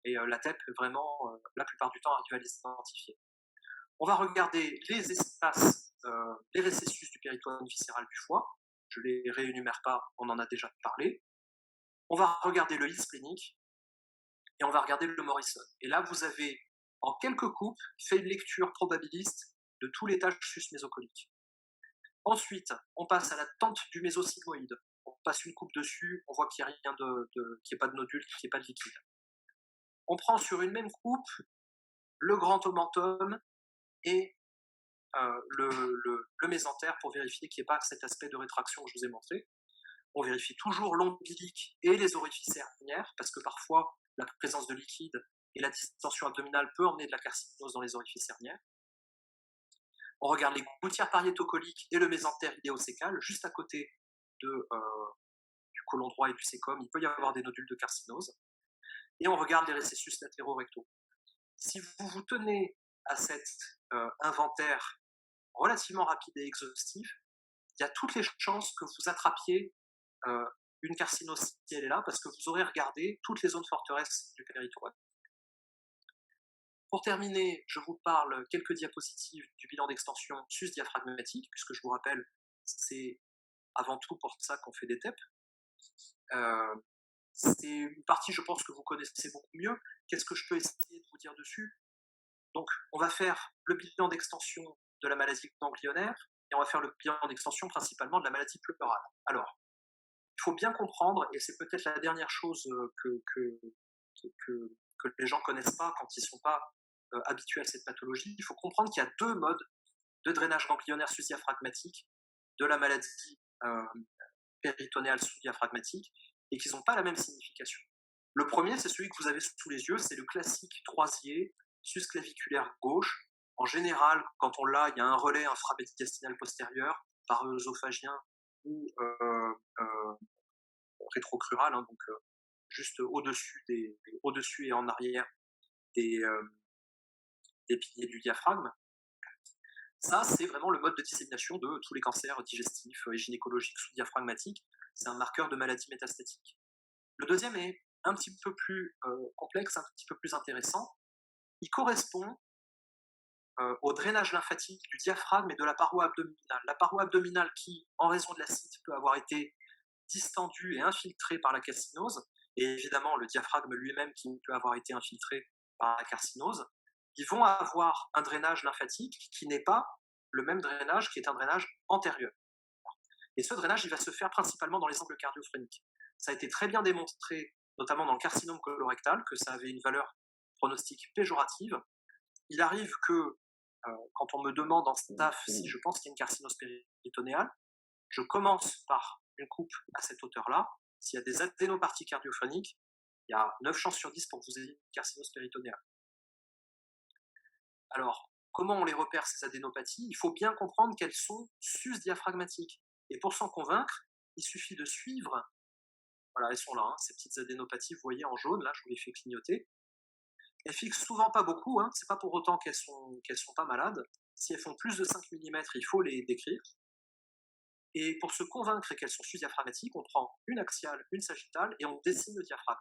et la TEP est vraiment, la plupart du temps, arrive à les identifier. On va regarder les espaces, les récessus du péritoine viscéral du foie. Je ne les réénumère pas, on en a déjà parlé. On va regarder le his splénique et on va regarder le Morrison. Et là, vous avez, en quelques coupes, fait une lecture probabiliste de tous les tâches sus-mésocoliques. Ensuite, on passe à la tente du mésosigmoïde. On passe une coupe dessus, on voit qu'il n'y a rien qu'il n'y ait pas de nodule, qu'il n'y ait pas de liquide. On prend sur une même coupe le grand omentum et le mésentère pour vérifier qu'il n'y ait pas cet aspect de rétraction que je vous ai montré. On vérifie toujours l'ombilique et les orifices herniaires, parce que parfois la présence de liquide et la distension abdominale peut emmener de la carcinose dans les orifices herniaires. On regarde les gouttières pariétocoliques et le mésentère idéocécal, juste à côté du côlon droit et du sécom, il peut y avoir des nodules de carcinose. Et on regarde les récessus latéraux rectaux. Si vous vous tenez à cet inventaire relativement rapide et exhaustif, il y a toutes les chances que vous attrapiez une carcinose si elle est là, parce que vous aurez regardé toutes les zones forteresses du péritoine. Pour terminer, je vous parle quelques diapositives du bilan d'extension sus-diaphragmatique, puisque je vous rappelle, c'est avant tout pour ça qu'on fait des TEP. C'est une partie, je pense, que vous connaissez beaucoup mieux. Qu'est-ce que je peux essayer de vous dire dessus? Donc, on va faire le bilan d'extension de la maladie ganglionnaire, et on va faire le bilan d'extension principalement de la maladie pleurale. Alors, il faut bien comprendre, et c'est peut-être la dernière chose que les gens ne connaissent pas quand ils ne sont pas habitués à cette pathologie, il faut comprendre qu'il y a deux modes de drainage ganglionnaire sous-diaphragmatique de la maladie péritonéale sous-diaphragmatique, et qu'ils n'ont pas la même signification. Le premier, c'est celui que vous avez sous les yeux, c'est le classique troisier susclaviculaire gauche. En général, quand on l'a, il y a un relais inframédiastinal postérieur, paraœsophagien ou rétrocrural, hein, donc juste au-dessus et en arrière des piliers du diaphragme. Ça, c'est vraiment le mode de dissémination de tous les cancers digestifs et gynécologiques sous-diaphragmatiques. C'est un marqueur de maladie métastatique. Le deuxième est un petit peu plus complexe, un petit peu plus intéressant. Il correspond au drainage lymphatique du diaphragme et de la paroi abdominale. La paroi abdominale qui, en raison de l'acide, peut avoir été distendue et infiltrée par la carcinose, et évidemment le diaphragme lui-même qui peut avoir été infiltré par la carcinose, ils vont avoir un drainage lymphatique qui n'est pas le même drainage, qui est un drainage antérieur. Et ce drainage, il va se faire principalement dans les angles cardiophréniques. Ça a été très bien démontré, notamment dans le carcinome colorectal, que ça avait une valeur pronostique péjorative. Il arrive que, quand on me demande en staff si je pense qu'il y a une carcinose péritonéale, je commence par une coupe à cette hauteur-là. S'il y a des adénoparties cardiophréniques, il y a 9 chances sur 10 pour que vous ayez une carcinose péritonéale. Alors, comment on les repère, ces adénopathies? Il faut bien comprendre qu'elles sont sus-diaphragmatiques. Et pour s'en convaincre, il suffit de suivre, voilà, elles sont là, hein, ces petites adénopathies, vous voyez en jaune, là, je vous les fais clignoter. Elles fixent souvent pas beaucoup, hein, c'est pas pour autant qu'elles sont pas malades. Si elles font plus de 5 mm, il faut les décrire. Et pour se convaincre qu'elles sont sus-diaphragmatiques, on prend une axiale, une sagittale, et on dessine le diaphragme.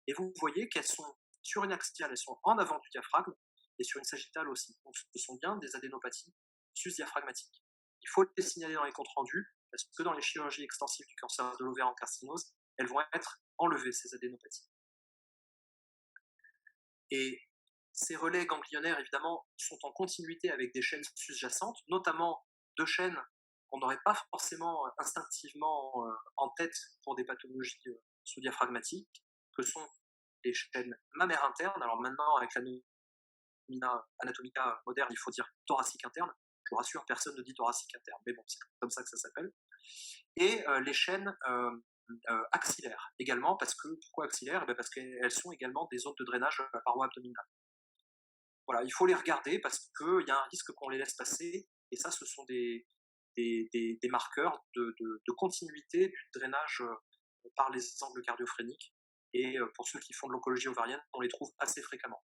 Et vous voyez qu'elles sont, sur une axiale, elles sont en avant du diaphragme, et sur une sagittale aussi. Donc ce sont bien des adénopathies sus-diaphragmatiques. Il faut les signaler dans les comptes rendus, parce que dans les chirurgies extensives du cancer de l'ovaire en carcinose, elles vont être enlevées, ces adénopathies. Et ces relais ganglionnaires, évidemment, sont en continuité avec des chaînes sous-jacentes, notamment deux chaînes qu'on n'aurait pas forcément instinctivement en tête pour des pathologies sous-diaphragmatiques, que sont les chaînes mammaires internes. Alors maintenant, avec l'anatomica moderne, il faut dire thoracique interne. Je vous rassure, personne ne dit thoracique interne, mais bon, c'est comme ça que ça s'appelle. Et les chaînes axillaires également, pourquoi axillaires? Parce qu'elles sont également des zones de drainage de la paroi abdominale. Voilà, il faut les regarder parce qu'il y a un risque qu'on les laisse passer, et ça, ce sont des marqueurs de continuité du drainage par les angles cardiophréniques, et pour ceux qui font de l'oncologie ovarienne, on les trouve assez fréquemment.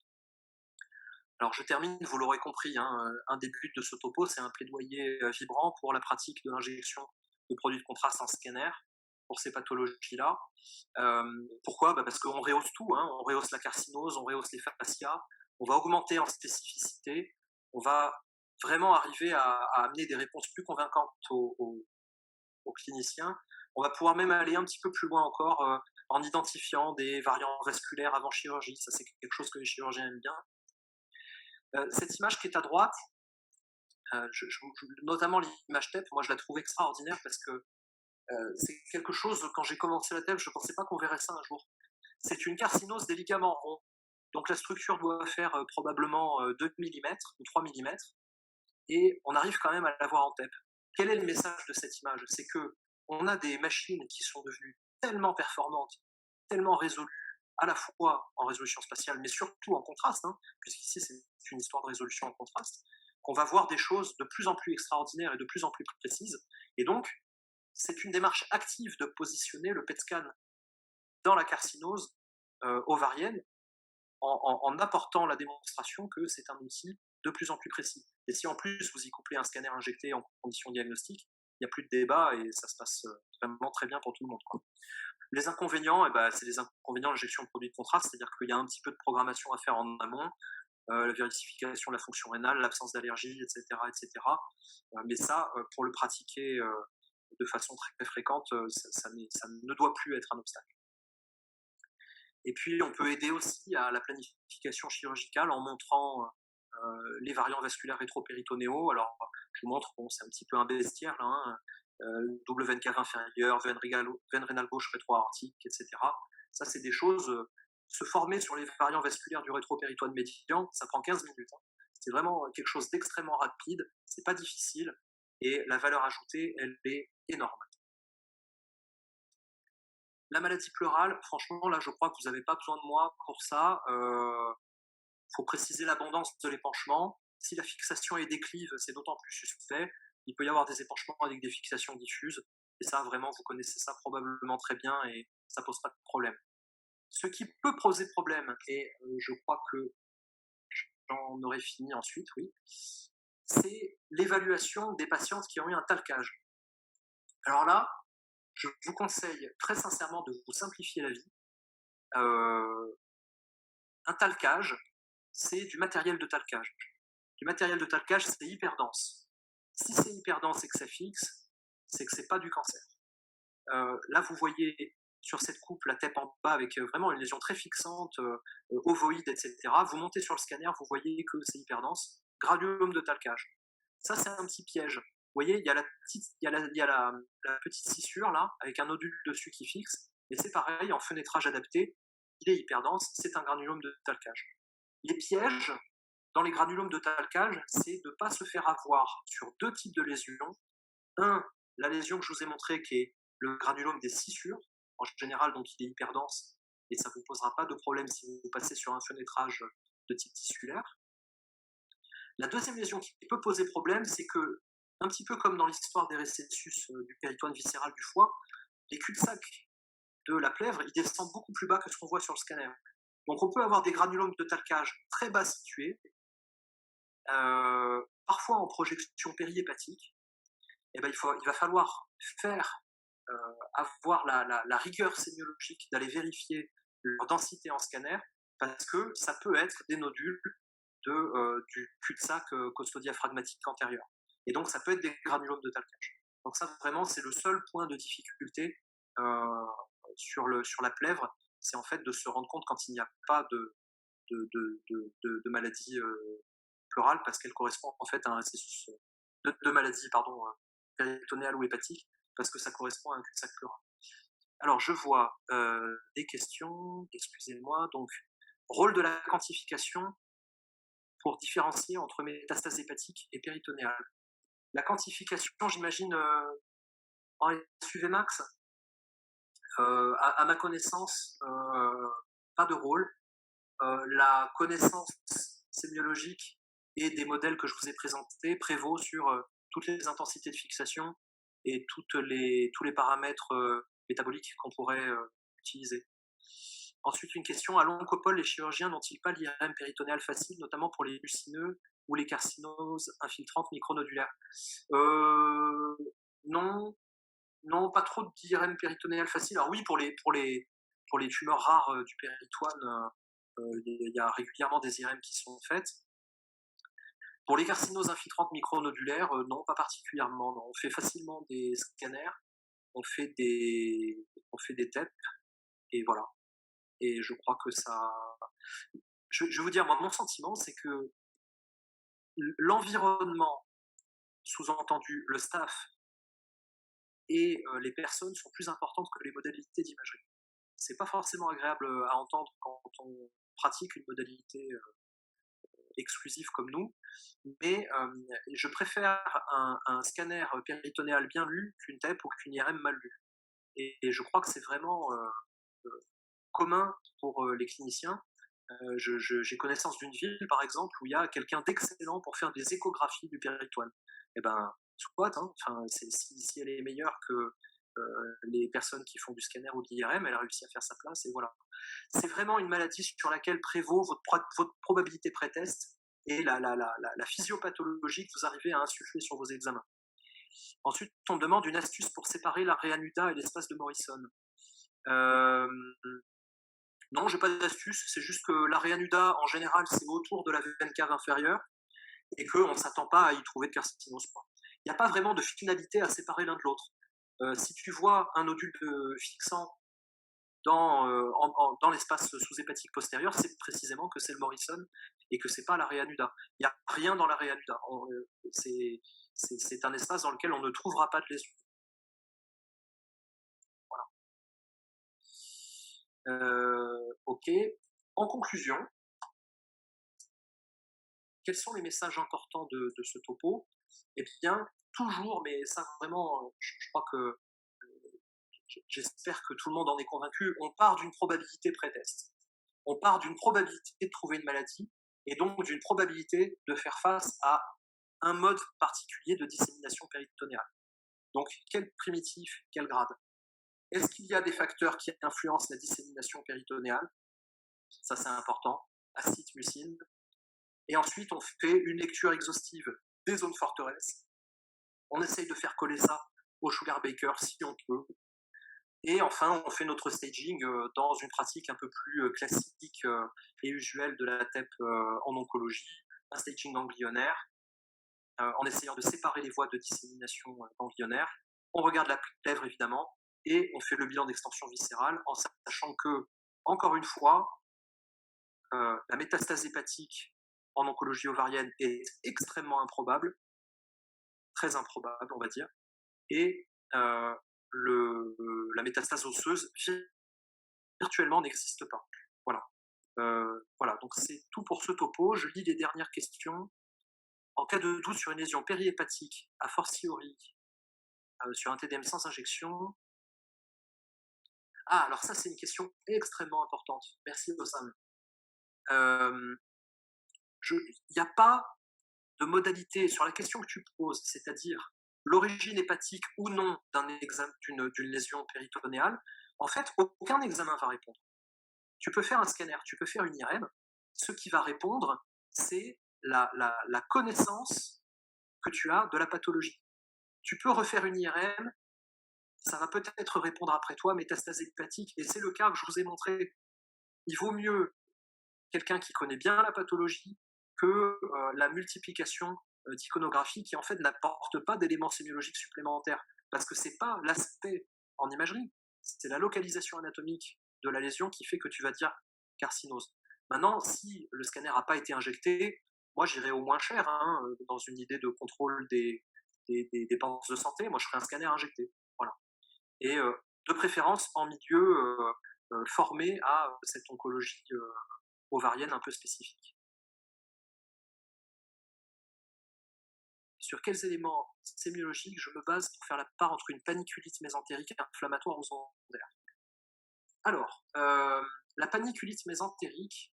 Alors je termine, vous l'aurez compris, un des buts de ce topo, c'est un plaidoyer vibrant pour la pratique de l'injection de produits de contraste en scanner pour ces pathologies-là. Pourquoi? Parce qu'on rehausse tout, on rehausse la carcinose, on rehausse les fascias, on va augmenter en spécificité, on va vraiment arriver à amener des réponses plus convaincantes aux cliniciens. On va pouvoir même aller un petit peu plus loin encore en identifiant des variants vasculaires avant chirurgie. Ça, c'est quelque chose que les chirurgiens aiment bien. Cette image qui est à droite, notamment l'image TEP, moi je la trouve extraordinaire parce que c'est quelque chose, quand j'ai commencé la TEP, je ne pensais pas qu'on verrait ça un jour. C'est une carcinose des ligaments ronds. Donc la structure doit faire probablement 2 mm ou 3 mm, et on arrive quand même à la voir en TEP. Quel est le message de cette image? C'est qu'on a des machines qui sont devenues tellement performantes, tellement résolues, à la fois en résolution spatiale, mais surtout en contraste, puisqu'ici c'est une histoire de résolution en contraste, qu'on va voir des choses de plus en plus extraordinaires et de plus en plus précises. Et donc, c'est une démarche active de positionner le PET scan dans la carcinose ovarienne, en apportant la démonstration que c'est un outil de plus en plus précis. Et si en plus vous y couplez un scanner injecté en conditions diagnostiques, il n'y a plus de débat et ça se passe vraiment très bien pour tout le monde, quoi. Les inconvénients, c'est les inconvénients de l'injection de produits de contraste, c'est-à-dire qu'il y a un petit peu de programmation à faire en amont, la vérification de la fonction rénale, l'absence d'allergie, etc. etc. Mais ça, pour le pratiquer de façon très fréquente, ça ne doit plus être un obstacle. Et puis, on peut aider aussi à la planification chirurgicale en montrant les variants vasculaires rétropéritonéaux. Alors, je vous montre, bon, c'est un petit peu un bestiaire, là, double veine cave inférieure, veine rénale gauche rétro-aortique, etc. Ça, c'est des choses, se former sur les variants vasculaires du rétropéritoine médian, ça prend 15 minutes. C'est vraiment quelque chose d'extrêmement rapide, c'est pas difficile, et la valeur ajoutée, elle est énorme. La maladie pleurale, franchement, là, je crois que vous n'avez pas besoin de moi pour ça. Faut préciser l'abondance de l'épanchement. Si la fixation est déclive, c'est d'autant plus suspect. Il peut y avoir des épanchements avec des fixations diffuses. Et ça, vraiment, vous connaissez ça probablement très bien et ça pose pas de problème. Ce qui peut poser problème, et je crois que j'en aurai fini ensuite, oui, c'est l'évaluation des patientes qui ont eu un talcage. Alors là, je vous conseille très sincèrement de vous simplifier la vie. Un talcage, c'est du matériel de talcage. Du matériel de talcage, c'est hyper dense. Si c'est hyper dense et que ça fixe, c'est que c'est pas du cancer. Là, vous voyez sur cette coupe la tête en bas avec vraiment une lésion très fixante, ovoïde, etc. Vous montez sur le scanner, vous voyez que c'est hyper dense. Granulome de talcage. Ça, c'est un petit piège. Vous voyez, il y a la petite scissure là, avec un nodule dessus qui fixe. Et c'est pareil, en fenêtrage adapté, il est hyper dense, c'est un granulome de talcage. Les pièges dans les granulomes de talcage, c'est de ne pas se faire avoir sur deux types de lésions. Un, la lésion que je vous ai montrée, qui est le granulome des scissures. En général, donc, il est hyper dense et ça ne vous posera pas de problème si vous passez sur un fenêtrage de type tissulaire. La deuxième lésion qui peut poser problème, c'est que, un petit peu comme dans l'histoire des récessus du péritoine viscéral du foie, les cul-de-sac de la plèvre, ils descendent beaucoup plus bas que ce qu'on voit sur le scanner. Donc on peut avoir des granulomes de talcage très bas situés, parfois en projection périhépatique. Et il va falloir avoir la rigueur sémiologique d'aller vérifier leur densité en scanner, parce que ça peut être des nodules du cul-de-sac costodiaphragmatique antérieur. Et donc ça peut être des granulomes de talcage. Donc ça, vraiment, c'est le seul point de difficulté sur la plèvre, c'est en fait de se rendre compte quand il n'y a pas de maladie pleurale, parce qu'elle correspond en fait à un récessus de maladie, pardon, péritonéale ou hépatique, parce que ça correspond à un cul-de-sac pleural. Alors, je vois des questions, excusez-moi. Donc, rôle de la quantification pour différencier entre métastases hépatiques et péritonéales. La quantification, j'imagine, en SUV max, à ma connaissance, pas de rôle. La connaissance sémiologique et des modèles que je vous ai présentés prévaut sur toutes les intensités de fixation et tous les paramètres métaboliques qu'on pourrait utiliser. Ensuite, une question, à l'oncopole, les chirurgiens n'ont-ils pas l'IRM péritonéal facile, notamment pour les mucineux ou les carcinoses infiltrantes micronodulaires? Non, non, pas trop d'IRM péritonéal facile. Alors oui, pour les tumeurs rares du péritoine, il y a régulièrement des IRM qui sont faites. Pour les carcinoses infiltrantes micronodulaires, non, pas particulièrement. Non. On fait facilement des scanners, on fait des TEP, et voilà. Et je crois que ça... Je vais vous dire, moi, mon sentiment, c'est que l'environnement, sous-entendu le staff, et les personnes sont plus importantes que les modalités d'imagerie. C'est pas forcément agréable à entendre quand on pratique une modalité exclusive comme nous, mais je préfère un scanner péritonéal bien lu qu'une TEP ou qu'une IRM mal lue. Et je crois que c'est vraiment commun pour les cliniciens. J'ai connaissance d'une ville, par exemple, où il y a quelqu'un d'excellent pour faire des échographies du péritoine. Eh ben, soit, hein, si elle est meilleure que les personnes qui font du scanner ou de l'IRM, elle a réussi à faire sa place, et voilà. C'est vraiment une maladie sur laquelle prévaut votre probabilité pré-test et la physiopathologie que vous arrivez à insuffler sur vos examens. Ensuite, on me demande une astuce pour séparer la réanuda et l'espace de Morrison. Non, j'ai pas d'astuce, c'est juste que la réanuda, en général, c'est autour de la veine cave inférieure, et qu'on ne s'attend pas à y trouver de carcinose. Il n'y a pas vraiment de finalité à séparer l'un de l'autre. Si tu vois un nodule fixant dans l'espace sous-hépatique postérieur, c'est précisément que c'est le Morrison et que c'est pas la réanuda. Il n'y a rien dans la réanuda. C'est un espace dans lequel on ne trouvera pas de lésion. Voilà. Ok. En conclusion, quels sont les messages importants de ce topo? Eh bien, toujours, mais ça vraiment, je crois que j'espère que tout le monde en est convaincu, on part d'une probabilité pré-test. On part d'une probabilité de trouver une maladie, et donc d'une probabilité de faire face à un mode particulier de dissémination péritonéale. Donc, quel primitif, quel grade? Est-ce qu'il y a des facteurs qui influencent la dissémination péritonéale? Ça, c'est important. Acide, mucine. Et ensuite, on fait une lecture exhaustive des zones forteresses. On essaye de faire coller ça au sugar baker si on peut. Et enfin, on fait notre staging dans une pratique un peu plus classique et usuelle de la TEP en oncologie, un staging ganglionnaire, en essayant de séparer les voies de dissémination ganglionnaire. On regarde la plèvre évidemment, et on fait le bilan d'extension viscérale en sachant que, encore une fois, la métastase hépatique en oncologie ovarienne est extrêmement improbable, très improbable on va dire, et la métastase osseuse virtuellement n'existe pas. Voilà. Voilà, donc c'est tout pour ce topo. Je lis les dernières questions. En cas de doute sur une lésion périhépatique, a fortiori sur un TDM sans injection. Ah, alors ça, c'est une question extrêmement importante. Merci, Osam. Il n'y a pas de modalité sur la question que tu poses, c'est-à-dire l'origine hépatique ou non d'une lésion péritonéale. En fait, aucun examen va répondre. Tu peux faire un scanner, tu peux faire une IRM. Ce qui va répondre, c'est la connaissance que tu as de la pathologie. Tu peux refaire une IRM, ça va peut-être répondre après toi métastase hépatique, et c'est le cas que je vous ai montré. Il vaut mieux quelqu'un qui connaît bien la pathologie que la multiplication d'iconographie qui en fait n'apporte pas d'éléments sémiologiques supplémentaires, parce que c'est pas l'aspect en imagerie, c'est la localisation anatomique de la lésion qui fait que tu vas dire carcinose. Maintenant, si le scanner n'a pas été injecté, moi j'irai au moins cher, hein, dans une idée de contrôle des dépenses de santé, moi je ferai un scanner injecté. Voilà. Et de préférence en milieu formé à cette oncologie ovarienne un peu spécifique. Sur quels éléments sémiologiques je me base pour faire la part entre une paniculite mésentérique inflammatoire ou secondaire? Alors, la paniculite mésentérique,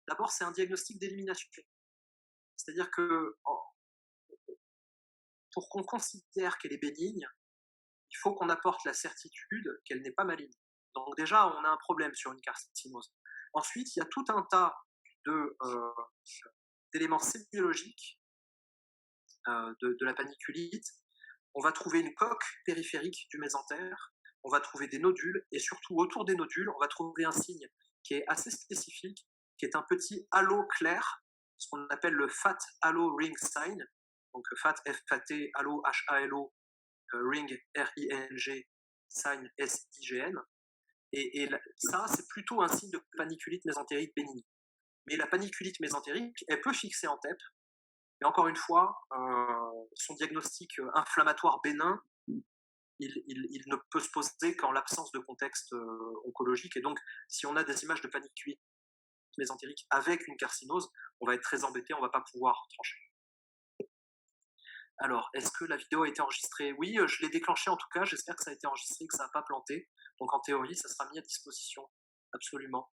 d'abord c'est un diagnostic d'élimination. C'est-à-dire que pour qu'on considère qu'elle est bénigne, il faut qu'on apporte la certitude qu'elle n'est pas maligne. Donc déjà, on a un problème sur une carcinose. Ensuite, il y a tout un tas d'éléments sémiologiques de la paniculite. On va trouver une coque périphérique du mésentère, on va trouver des nodules, et surtout autour des nodules, on va trouver un signe qui est assez spécifique, qui est un petit halo clair, ce qu'on appelle le Fat Halo Ring Sign. Donc Fat, F-A-T, Halo, H-A-L-O, Ring, R-I-N-G, Sign, S-I-G-N. Et ça, c'est plutôt un signe de paniculite mésentérique bénigne. Mais la paniculite mésentérique, elle peut fixer en TEP. Et encore une fois, son diagnostic inflammatoire bénin, il ne peut se poser qu'en l'absence de contexte oncologique. Et donc, si on a des images de paniculite mésentérique avec une carcinose, on va être très embêté, on ne va pas pouvoir trancher. Alors, est-ce que la vidéo a été enregistrée? Oui, je l'ai déclenchée en tout cas, j'espère que ça a été enregistré, que ça n'a pas planté. Donc en théorie, ça sera mis à disposition, absolument.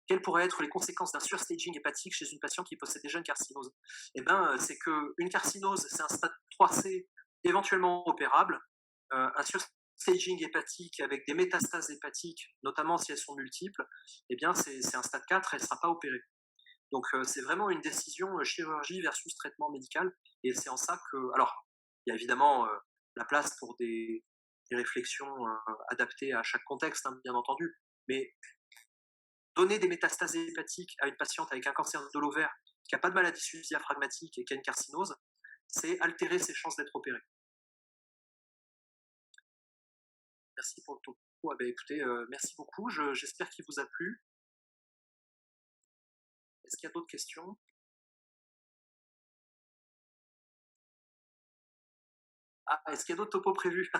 Quelles pourraient être les conséquences d'un surstaging hépatique chez une patiente qui possède déjà une carcinose? Eh bien, c'est qu'une carcinose, c'est un stade 3C éventuellement opérable. Un surstaging hépatique avec des métastases hépatiques, notamment si elles sont multiples, eh bien, c'est un stade 4, elle ne sera pas opérée. Donc c'est vraiment une décision chirurgie versus traitement médical, et c'est en ça que, alors il y a évidemment la place pour des réflexions adaptées à chaque contexte, hein, bien entendu, mais donner des métastases hépatiques à une patiente avec un cancer de l'ovaire qui n'a pas de maladie diaphragmatique et qui a une carcinose, c'est altérer ses chances d'être opérée. Merci pour le topo. Ah ben, écoutez, merci beaucoup, j'espère qu'il vous a plu. Est-ce qu'il y a d'autres questions? Ah, est-ce qu'il y a d'autres topos prévus?